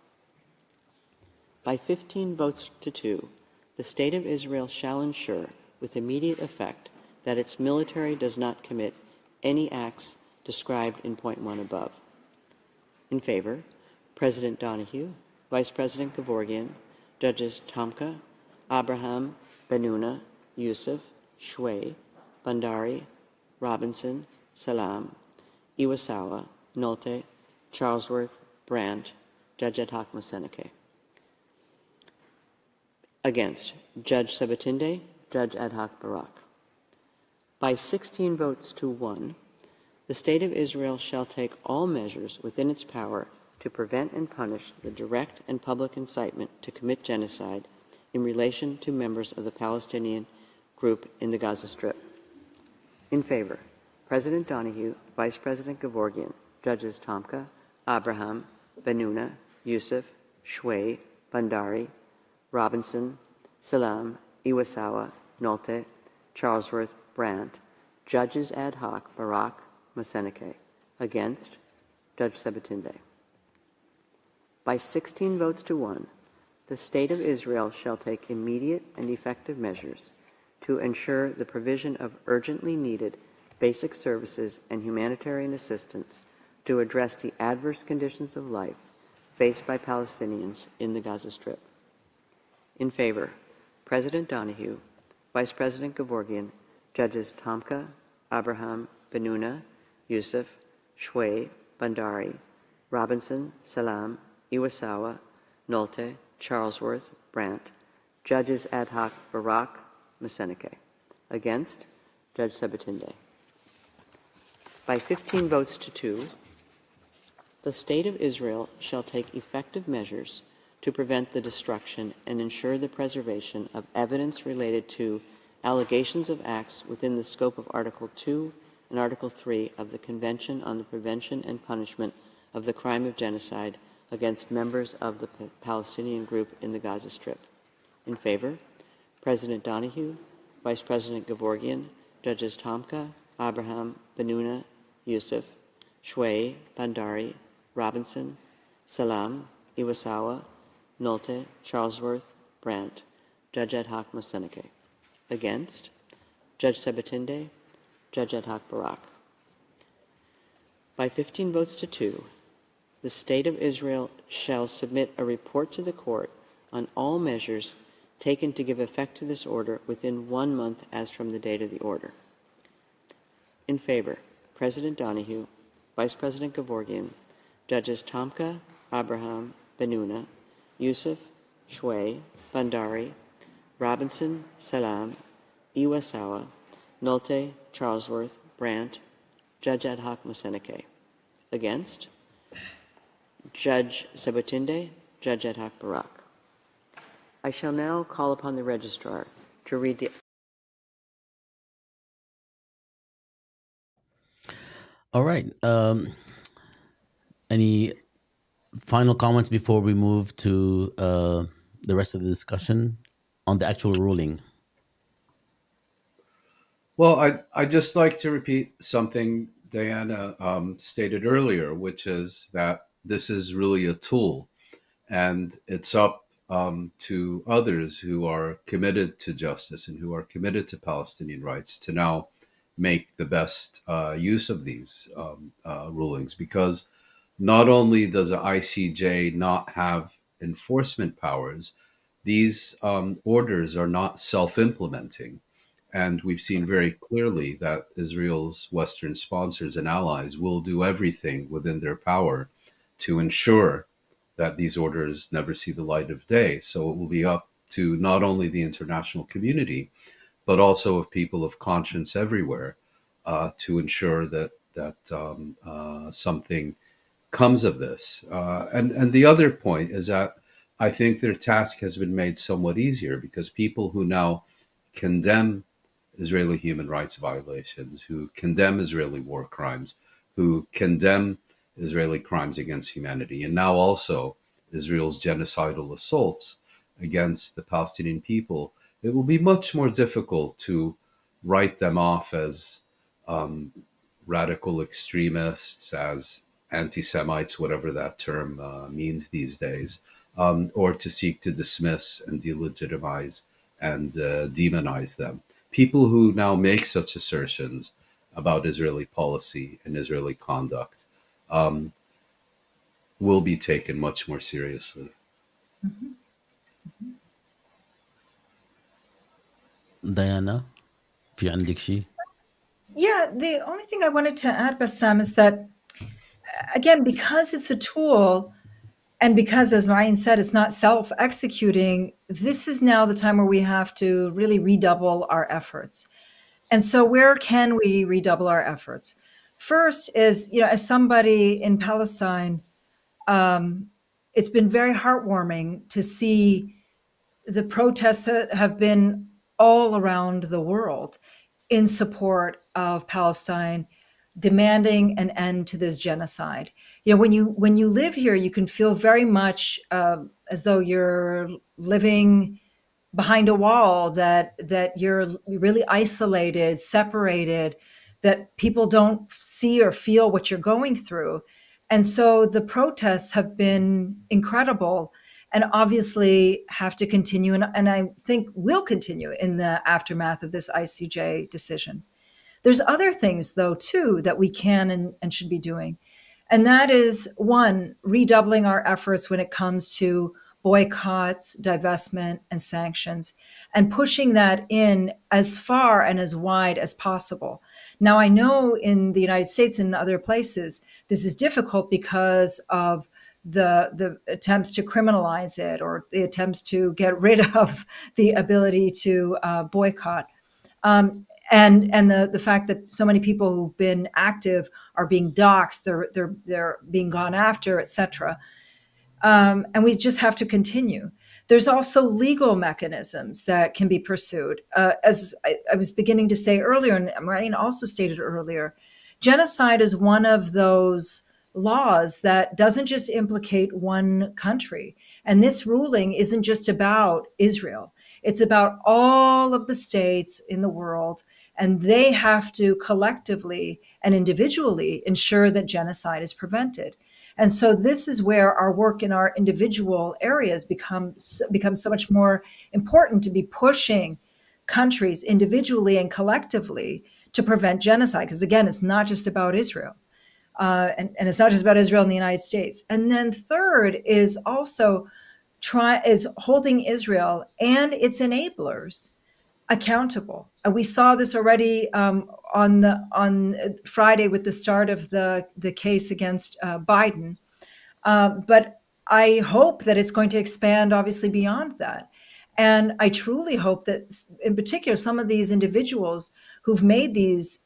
By 15 votes to 2, the State of Israel shall ensure, with immediate effect, that its military does not commit any acts described in point 1 above. In favor, President Donahue, Vice President Gevorgian, Judges Tomka, Abraham, Benuna, Yusuf, Shway, Bandari, Robinson, Salam, Iwasawa, Nolte, Charlesworth, Brandt, Judge Ad hoc Moseneke. Against, Judge Sebatinde, Judge Ad hoc Barak. By 16 votes to 1, the State of Israel shall take all measures within its power to prevent and punish the direct and public incitement to commit genocide in relation to members of the Palestinian group in the Gaza Strip. In favor, President Donahue, Vice President Gevorgian, Judges Tomka, Abraham, Benuna, Yusuf, Shway, Bandari, Robinson, Salam, Iwasawa, Nolte, Charlesworth, Brandt, Judges Ad hoc Barak, Moseneke. Against, Judge Sebatinde. By 16 votes to 1, the State of Israel shall take immediate and effective measures to ensure the provision of urgently needed basic services and humanitarian assistance to address the adverse conditions of life faced by Palestinians in the Gaza Strip. In favor, President Donahue, Vice President Gevorgian, Judges Tomka, Abraham, Benuna, Youssef, Shway, Bandari, Robinson, Salam, Iwasawa, Nolte, Charlesworth, Brandt, Judges Ad hoc Barak, Moseneke. Against, Judge Sabatinde. By 15 votes to 2, the State of Israel shall take effective measures to prevent the destruction and ensure the preservation of evidence related to allegations of acts within the scope of Article 2 and Article 3 of the Convention on the Prevention and Punishment of the Crime of Genocide against members of the Palestinian group in the Gaza Strip. In favor, President Donahue, Vice President Gevorgian, Judges Tomka, Abraham, Benuna, Youssef, Shway, Bandari, Robinson, Salam, Iwasawa, Nolte, Charlesworth, Brandt, Judge Ad hoc Moseneke. Against, Judge Sabatinde, Judge Ad hoc Barak. By 15 votes to 2, the State of Israel shall submit a report to the court on all measures taken to give effect to this order within 1 month as from the date of the order. In favor, President Donahue, Vice President Gevorgian, Judges Tomka, Abraham, Benuna, Youssef, Shway, Bandari, Robinson, Salam, Iwasawa, Nolte, Charlesworth, Brandt, Judge Ad hoc Moseneke. Against, Judge Sabatinde, Judge Ad hoc Barak. I shall now call upon the registrar to read the... All right. Any final comments before we move to the rest of the discussion on the actual ruling? Well, I'd just like to repeat something Diana stated earlier, which is that this is really a tool, and it's up to others who are committed to justice and who are committed to Palestinian rights to now make the best use of these rulings, because not only does the ICJ not have enforcement powers, these orders are not self-implementing. And we've seen very clearly that Israel's Western sponsors and allies will do everything within their power to ensure that these orders never see the light of day. So it will be up to not only the international community, but also of people of conscience everywhere to ensure that something comes of this. And the other point is that I think their task has been made somewhat easier, because people who now condemn Israeli human rights violations, who condemn Israeli war crimes, who condemn Israeli crimes against humanity, and now also Israel's genocidal assaults against the Palestinian people, it will be much more difficult to write them off as radical extremists, as anti-Semites, whatever that term means these days, or to seek to dismiss and delegitimize and demonize them. People who now make such assertions about Israeli policy and Israeli conduct will be taken much more seriously. Diana, في عندك شيء? Yeah, the only thing I wanted to add, Bassam, is that, again, because it's a tool, and because, as Ryan said, it's not self-executing, this is now the time where we have to really redouble our efforts. And so where can we redouble our efforts? First is, as somebody in Palestine, it's been very heartwarming to see the protests that have been all around the world in support of Palestine, demanding an end to this genocide. When you live here, you can feel very much as though you're living behind a wall, that you're really isolated, separated, that people don't see or feel what you're going through. And so the protests have been incredible. and obviously have to continue, and I think will continue in the aftermath of this ICJ decision. There's other things, though, too, that we can and should be doing. And that is, one, redoubling our efforts when it comes to boycotts, divestment, and sanctions, and pushing that in as far and as wide as possible. Now, I know in the United States and other places, this is difficult because of the attempts to criminalize it, or the attempts to get rid of the ability to boycott. And the fact that so many people who've been active are being doxxed, they're being gone after, et cetera. And we just have to continue. There's also legal mechanisms that can be pursued. As I was beginning to say earlier, and Mouin also stated earlier, genocide is one of those laws that doesn't just implicate one country. And this ruling isn't just about Israel. It's about all of the states in the world, and they have to collectively and individually ensure that genocide is prevented. And so this is where our work in our individual areas becomes so much more important, to be pushing countries individually and collectively to prevent genocide. Because again, it's not just about Israel. And it's not just about Israel and the United States. And then third is also holding Israel and its enablers accountable. We saw this already on Friday with the start of the case against Biden. But I hope that it's going to expand, obviously, beyond that. And I truly hope that, in particular, some of these individuals who've made these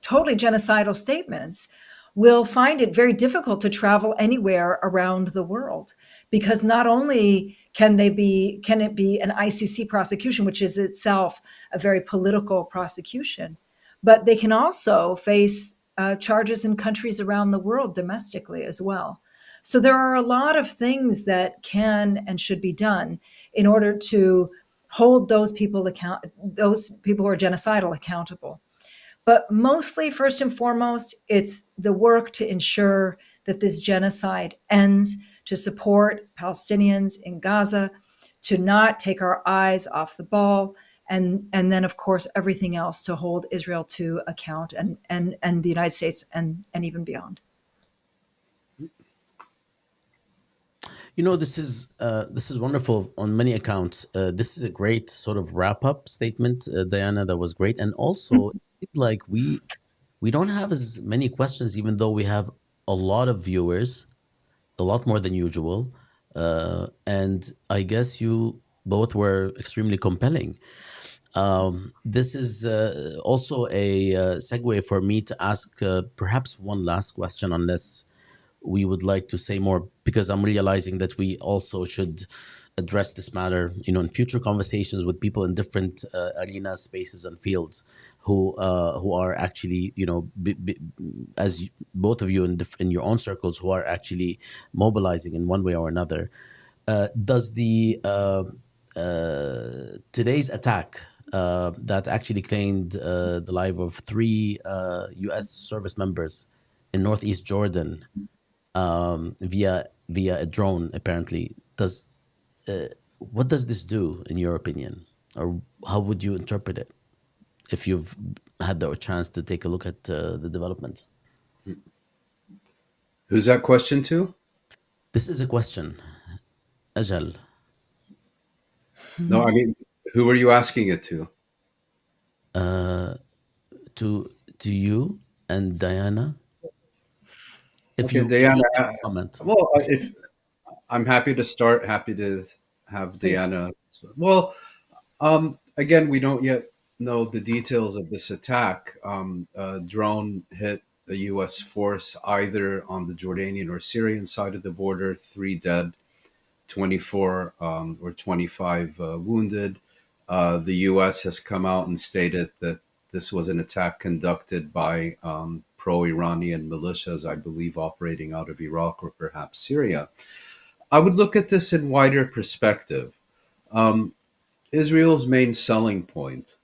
totally genocidal statements will find it very difficult to travel anywhere around the world, because not only can it be an ICC prosecution, which is itself a very political prosecution, but they can also face charges in countries around the world domestically as well. So there are a lot of things that can and should be done in order to hold those people who are genocidal accountable. But mostly, first and foremost, it's the work to ensure that this genocide ends, to support Palestinians in Gaza, to not take our eyes off the ball, and then, of course, everything else to hold Israel to account, and the United States and even beyond. This is wonderful on many accounts. This is a great sort of wrap up statement, Diana. That was great, and also like we don't have as many questions, even though we have a lot of viewers, a lot more than usual. And I guess you both were extremely compelling. This is also a segue for me to ask perhaps one last question, unless we would like to say more, because I'm realizing that we also should address this matter, in future conversations with people in different arenas, spaces, and fields who are actually, as both of you in your own circles, who are actually mobilizing in one way or another. Does the today's attack that actually claimed the life of 3 U.S. service members in Northeast Jordan via a drone, apparently, what does this do, in your opinion, or how would you interpret it, if you've had the chance to take a look at the developments? Who's that question to? This is a question, Ajal. No, I mean, who are you asking it to? To you and Diana. If Okay, you Diana. comment. Well, if I'm happy to start, happy to have Diana. Well, again, we don't yet know the details of this attack. A drone hit a U.S. force either on the Jordanian or Syrian side of the border. 3 dead, 24 or 25 wounded. The U.S. has come out and stated that this was an attack conducted by pro-Iranian militias, I believe, operating out of Iraq or perhaps Syria. I would look at this in wider perspective. Israel's main selling point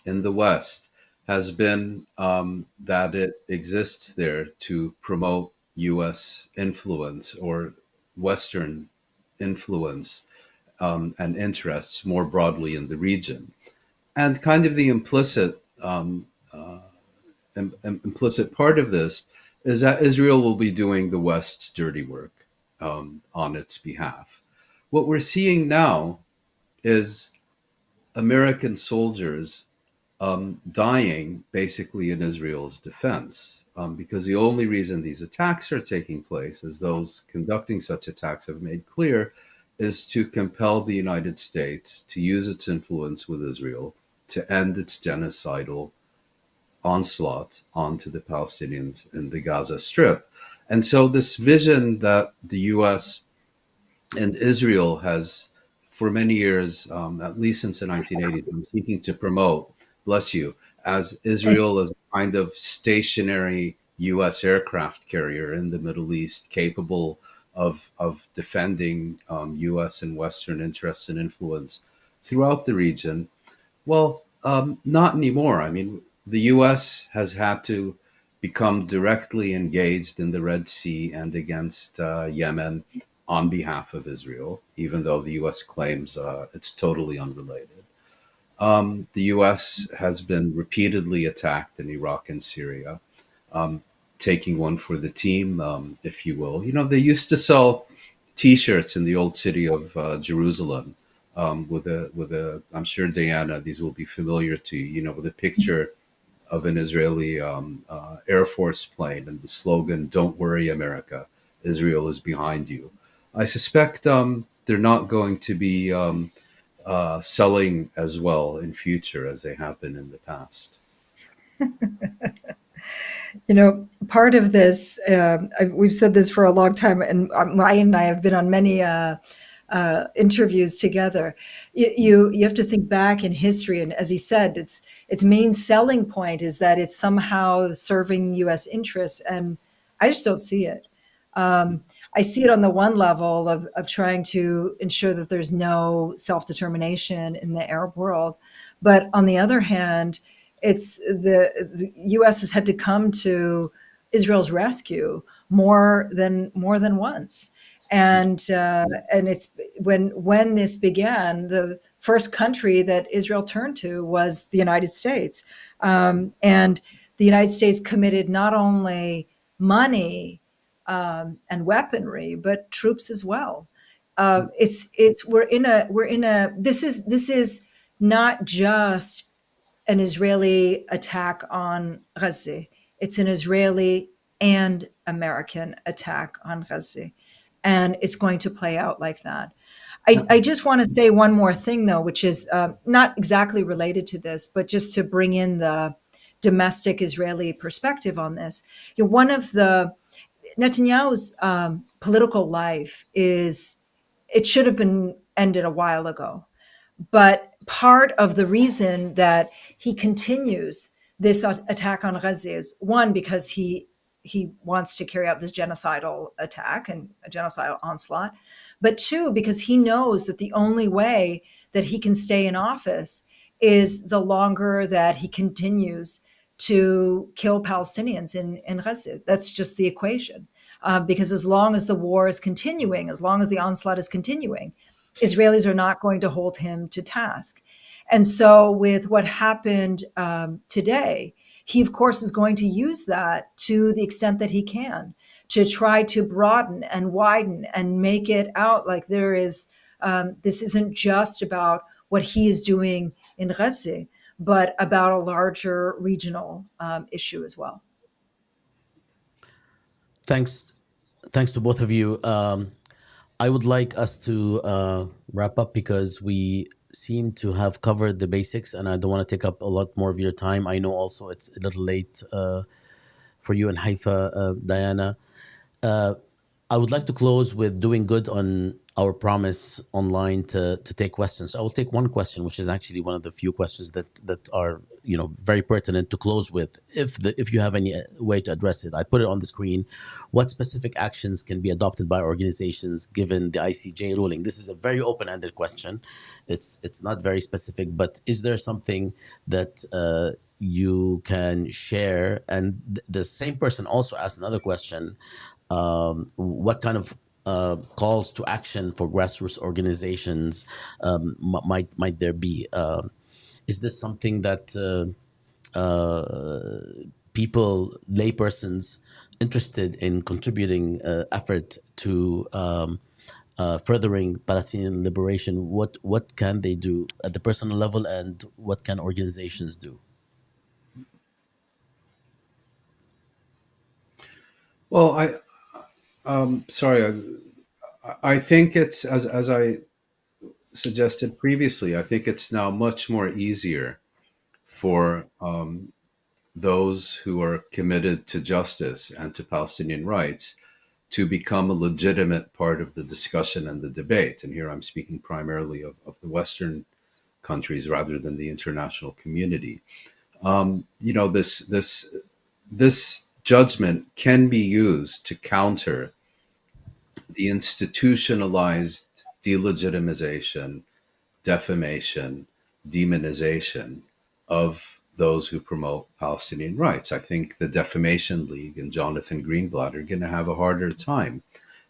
in the West has been that it exists there to promote U.S. influence or Western influence and interests more broadly in the region. And kind of the implicit part of this is that Israel will be doing the West's dirty work on its behalf. What we're seeing now is American soldiers dying basically in Israel's defense, because the only reason these attacks are taking place, as those conducting such attacks have made clear, is to compel the United States to use its influence with Israel to end its genocidal onslaught onto the Palestinians in the Gaza Strip. And so, this vision that the US and Israel has, for many years, at least since the 1980s, been seeking to promote, bless you, as Israel as a kind of stationary US aircraft carrier in the Middle East, capable of defending US and Western interests and influence throughout the region. Well, not anymore. I mean, the US has had to become directly engaged in the Red Sea and against Yemen on behalf of Israel, even though the US claims it's totally unrelated. The US has been repeatedly attacked in Iraq and Syria, taking one for the team, if you will. You know, they used to sell T-shirts in the old city of Jerusalem with a. I'm sure, Diana, these will be familiar to you. You know, with a picture of an Israeli Air Force plane and the slogan, "Don't worry, America, Israel is behind you." I suspect they're not going to be selling as well in future as they have been in the past. You know, part of this, we've said this for a long time, and Ryan and I have been on many interviews together. You have to think back in history, and as he said, its main selling point is that it's somehow serving U.S. interests, and I just don't see it. I see it on the one level of trying to ensure that there's no self-determination in the Arab world, but on the other hand, it's the U.S. has had to come to Israel's rescue more than once. And it's when this began, the first country that Israel turned to was the United States, and the United States committed not only money and weaponry, but troops as well. We're in a this is not just an Israeli attack on Gaza. It's an Israeli and American attack on Gaza. And it's going to play out like that. I just want to say one more thing, though, which is not exactly related to this, but just to bring in the domestic Israeli perspective on this. You know, one of the Netanyahu's political life it should have been ended a while ago. But part of the reason that he continues this attack on Gaza is, one, because he wants to carry out this genocidal attack and a genocidal onslaught, but two, because he knows that the only way that he can stay in office is the longer that he continues to kill Palestinians in Gaza. That's just the equation. Because as long as the war is continuing, as long as the onslaught is continuing, Israelis are not going to hold him to task. And so with what happened today, he, of course, is going to use that to the extent that he can to try to broaden and widen and make it out like there is, this isn't just about what he is doing in Gaza, but about a larger regional issue as well. Thanks to both of you. I would like us to wrap up because we seem to have covered the basics, and I don't want to take up a lot more of your time. I know also it's a little late for you in Haifa, Diana. I would like to close with doing good on our promise online to take questions. So I will take one question, which is actually one of the few questions that are very pertinent to close with. If you have any way to address it, I put it on the screen. What specific actions can be adopted by organizations given the ICJ ruling? This is a very open-ended question. It's not very specific, but is there something that you can share? And the same person also asked another question. What kind of calls to action for grassroots organizations might there be? Is this something that people, laypersons, interested in contributing effort to furthering Palestinian liberation, what can they do at the personal level, and what can organizations do? Well, sorry, I think it's as I suggested previously. I think it's now much more easier for those who are committed to justice and to Palestinian rights to become a legitimate part of the discussion and the debate. And here I'm speaking primarily of the Western countries rather than the international community. This judgment can be used to counter the institutionalized delegitimization, defamation, demonization of those who promote Palestinian rights. I think the Defamation League and Jonathan Greenblatt are going to have a harder time.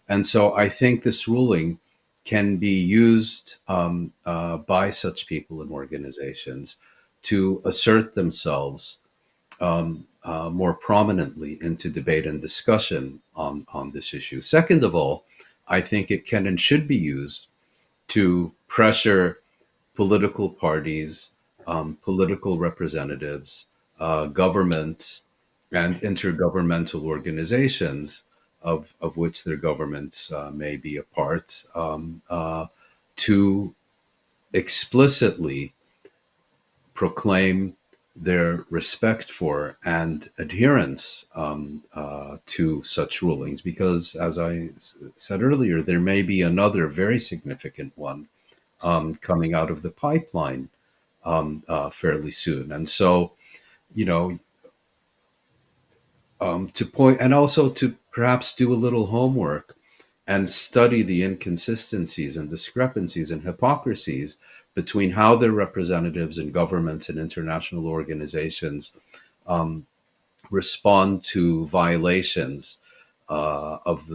And so I think this ruling can be used by such people and organizations to assert themselves more prominently into debate and discussion on this issue. Second of all, I think it can and should be used to pressure political parties, political representatives, governments, and intergovernmental organizations of which their governments may be a part, to explicitly proclaim their respect for and adherence to such rulings. Because, as I said earlier, there may be another very significant one coming out of the pipeline fairly soon. And so, you know, to point, and also to perhaps do a little homework and study the inconsistencies and discrepancies and hypocrisies between how their representatives in governments and international organizations respond to violations of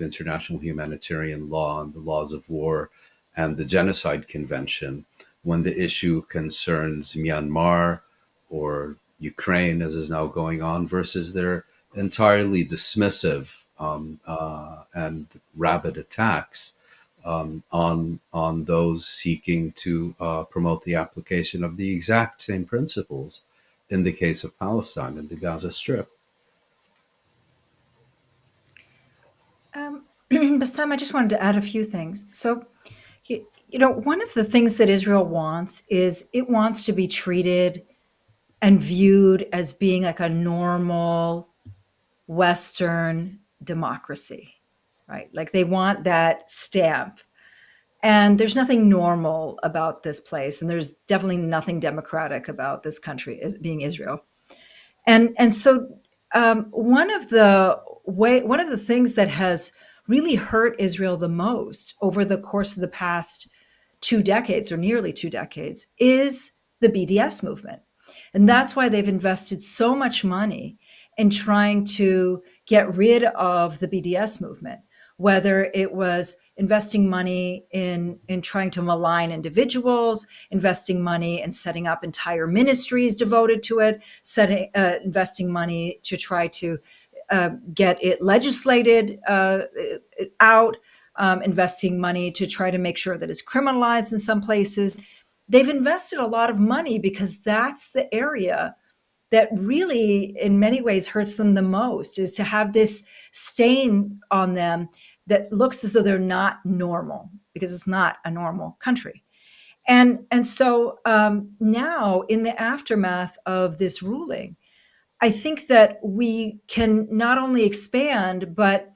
international humanitarian law and the laws of war and the Genocide Convention when the issue concerns Myanmar or Ukraine, as is now going on, versus their entirely dismissive and rabid attacks on those seeking to promote the application of the exact same principles in the case of Palestine and the Gaza Strip. Bassam, I just wanted to add a few things. So, one of the things that Israel wants is it wants to be treated and viewed as being like a normal Western democracy, right? Like they want that stamp. And there's nothing normal about this place. And there's definitely nothing democratic about this country as being Israel. And so one of the things that has really hurt Israel the most over the course of the past 2 decades or nearly 2 decades is the BDS movement. And that's why they've invested so much money in trying to get rid of the BDS movement, whether it was investing money in trying to malign individuals, investing money in setting up entire ministries devoted to it, investing money to try to get it legislated out, investing money to try to make sure that it's criminalized in some places. They've invested a lot of money because that's the area that really, in many ways, hurts them the most, is to have this stain on them that looks as though they're not normal, because it's not a normal country. And so now, in the aftermath of this ruling, I think that we can not only expand, but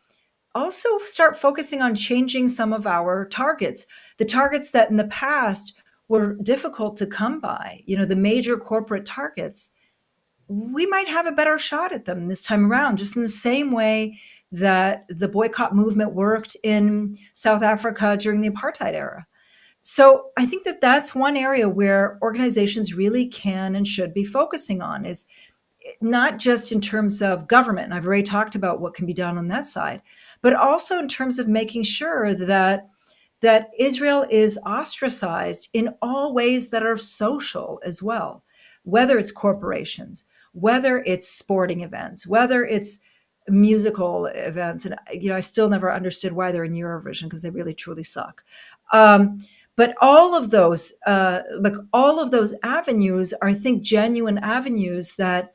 also start focusing on changing some of our targets, the targets that in the past were difficult to come by, the major corporate targets. We might have a better shot at them this time around, just in the same way that the boycott movement worked in South Africa during the apartheid era. So I think that that's one area where organizations really can and should be focusing on, is not just in terms of government, and I've already talked about what can be done on that side, but also in terms of making sure that Israel is ostracized in all ways that are social as well, whether it's corporations, whether it's sporting events, whether it's musical events. And, I still never understood why they're in Eurovision, because they really truly suck. But all of those avenues are, I think, genuine avenues that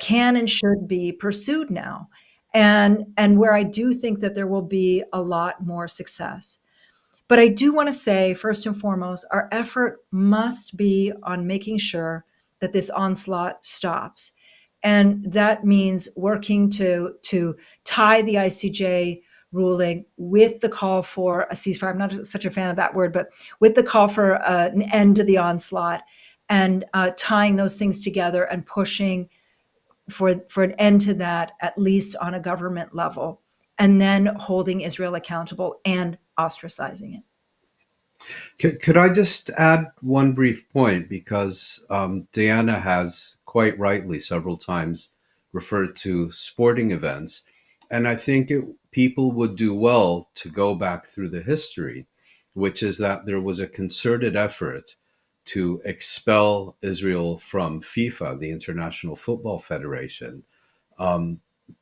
can and should be pursued now, and where I do think that there will be a lot more success. But I do want to say, first and foremost, our effort must be on making sure that this onslaught stops. And that means working to tie the ICJ ruling with the call for a ceasefire. I'm not such a fan of that word, but with the call for an end to the onslaught, and tying those things together and pushing for an end to that, at least on a government level, and then holding Israel accountable and ostracizing it. Could I just add one brief point? Because Diana has quite rightly several times referred to sporting events. And I think people would do well to go back through the history, which is that there was a concerted effort to expel Israel from FIFA, the International Football Federation,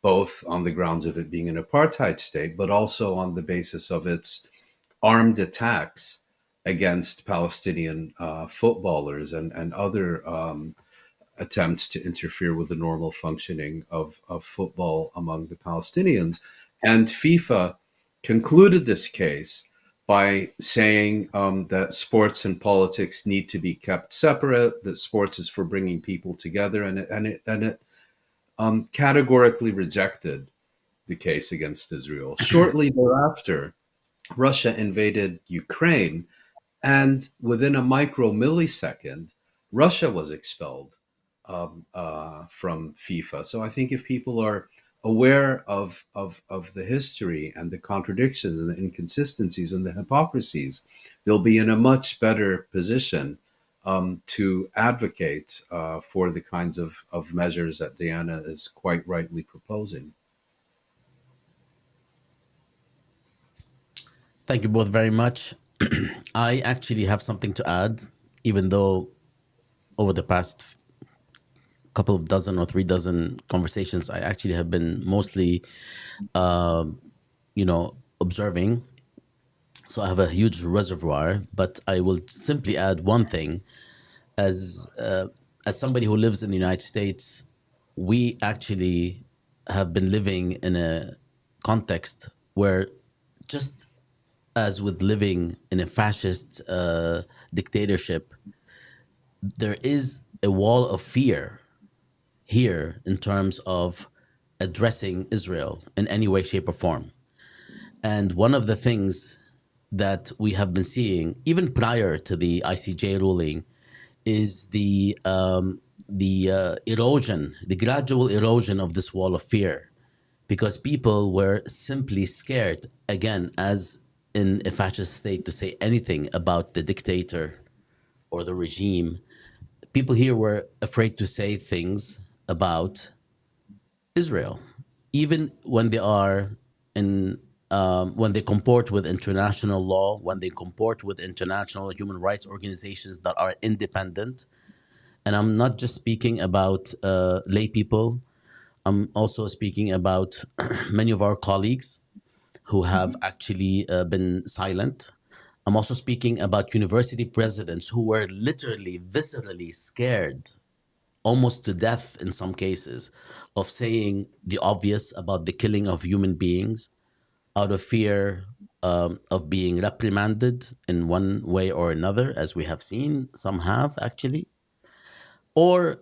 both on the grounds of it being an apartheid state, but also on the basis of its armed attacks against Palestinian footballers and other attempts to interfere with the normal functioning of football among the Palestinians. And FIFA concluded this case by saying that sports and politics need to be kept separate, that sports is for bringing people together, and it categorically rejected the case against Israel. Shortly thereafter, Russia invaded Ukraine, and within a millisecond, Russia was expelled from FIFA. So I think if people are aware of the history and the contradictions and the inconsistencies and the hypocrisies, they'll be in a much better position to advocate for the kinds of measures that Diana is quite rightly proposing. Thank you both very much. I actually have something to add, even though over the past couple of dozen or 3 dozen conversations, I actually have been mostly, observing. So I have a huge reservoir, but I will simply add one thing. As somebody who lives in the United States, we actually have been living in a context where, just as with living in a fascist dictatorship, there is a wall of fear here in terms of addressing Israel in any way, shape, or form. And one of the things that we have been seeing, even prior to the ICJ ruling, is the erosion, the gradual erosion of this wall of fear, because people were simply scared, again, as in a fascist state, to say anything about the dictator or the regime. People here were afraid to say things about Israel, even when they are when they comport with international law, when they comport with international human rights organizations that are independent. And I'm not just speaking about lay people. I'm also speaking about many of our colleagues who have actually been silent. I'm also speaking about university presidents who were literally, viscerally scared, almost to death in some cases, of saying the obvious about the killing of human beings, out of fear of being reprimanded in one way or another, as we have seen, some have actually, or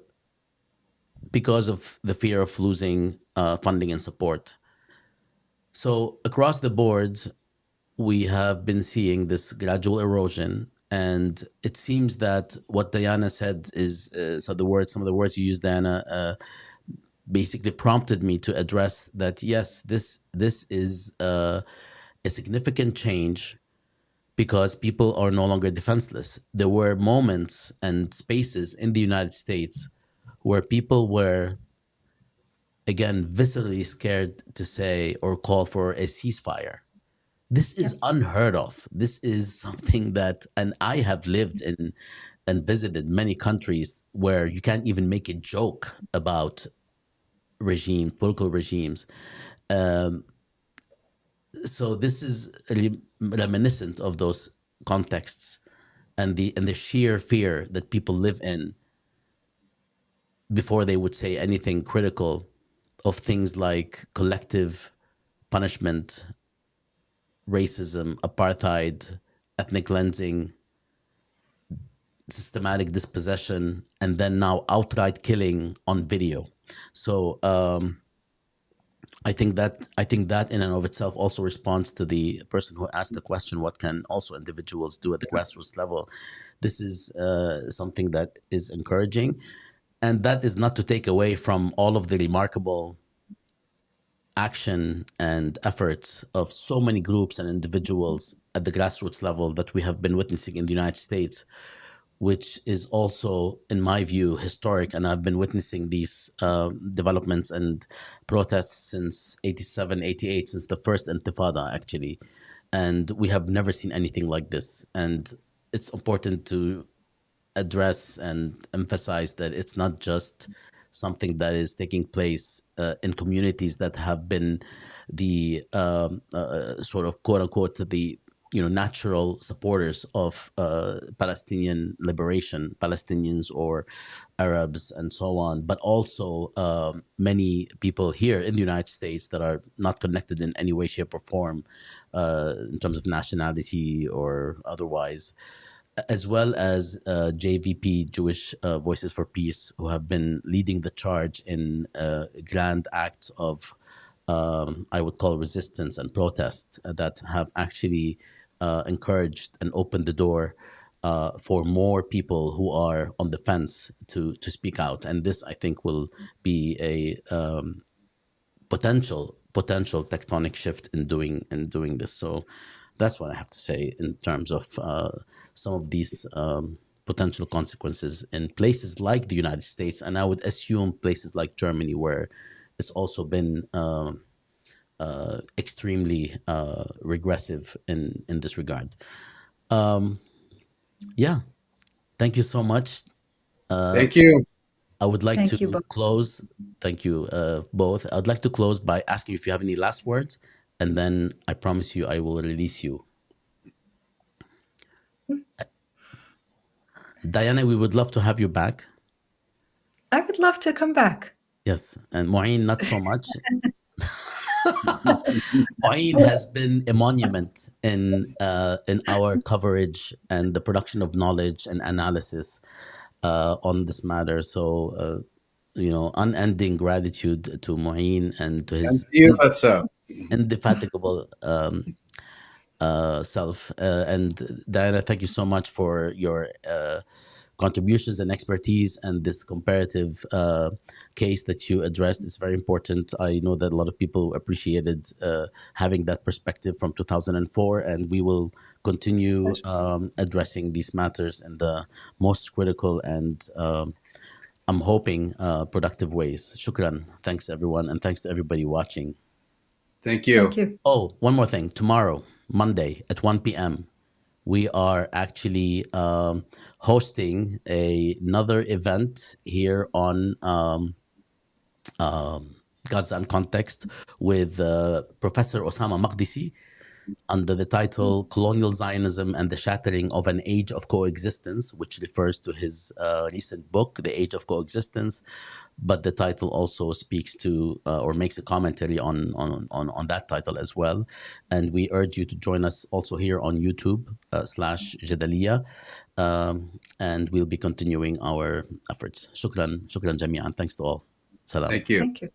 because of the fear of losing funding and support. So across the board, we have been seeing this gradual erosion. And it seems that what Diana said is, some of the words you used, Diana, basically prompted me to address that, yes, this is a significant change, because people are no longer defenseless. There were moments and spaces in the United States where people were again, viscerally scared to say or call for a ceasefire. This is unheard of. This is something that, and I have lived in and visited many countries where you can't even make a joke about political regimes. So this is reminiscent of those contexts and the sheer fear that people live in before they would say anything critical of things like collective punishment, racism, apartheid, ethnic cleansing, systematic dispossession, and then now outright killing on video. So I think that in and of itself also responds to the person who asked the question: what can also individuals do at the grassroots level? This is something that is encouraging, and that is not to take away from all of the remarkable action and efforts of so many groups and individuals at the grassroots level that we have been witnessing in the United States, which is also, in my view, historic. And I've been witnessing these developments and protests since 87, 88, since the first Intifada, actually. And we have never seen anything like this. And it's important to address and emphasize that it's not just something that is taking place in communities that have been the sort of quote unquote the natural supporters of Palestinian liberation, Palestinians or Arabs and so on, but also many people here in the United States that are not connected in any way, shape, or form in terms of nationality or otherwise, as well as JVP, Jewish Voices for Peace, who have been leading the charge in grand acts of, I would call, resistance and protest that have actually encouraged and opened the door for more people who are on the fence to speak out. And this, I think, will be a potential tectonic shift in doing this. So that's what I have to say in terms of some of these potential consequences in places like the United States, and I would assume places like Germany, where it's also been extremely regressive in this regard. Yeah, thank you so much. Thank you. I would like Thank to you both. close. Thank you both. I'd like to close by asking you if you have any last words, and then I promise you I will release you. Diana, we would love to have you back. I would love to come back. Yes, and Mouin, not so much. Mouin has been a monument in our coverage and the production of knowledge and analysis on this matter. So, unending gratitude to Mouin and to his indefatigable self. And Diana, thank you so much for your contributions and expertise, and this comparative case that you addressed is very important. I know that a lot of people appreciated having that perspective from 2004, and we will continue addressing these matters in the most critical and I'm hoping productive ways. Shukran. Thanks everyone, and thanks to everybody watching. Thank you. Thank you. Oh, one more thing. Tomorrow, Monday at 1 p.m., we are actually hosting another event here on Gaza and Context with Professor Osama Maqdisi under the title Colonial Zionism and the Shattering of an Age of Coexistence, which refers to his recent book, The Age of Coexistence. But the title also speaks to or makes a commentary on that title as well. And we urge you to join us also here on YouTube /Jadaliya. And we'll be continuing our efforts. Shukran jami'an. Thanks to all. Salam. Thank you. Thank you.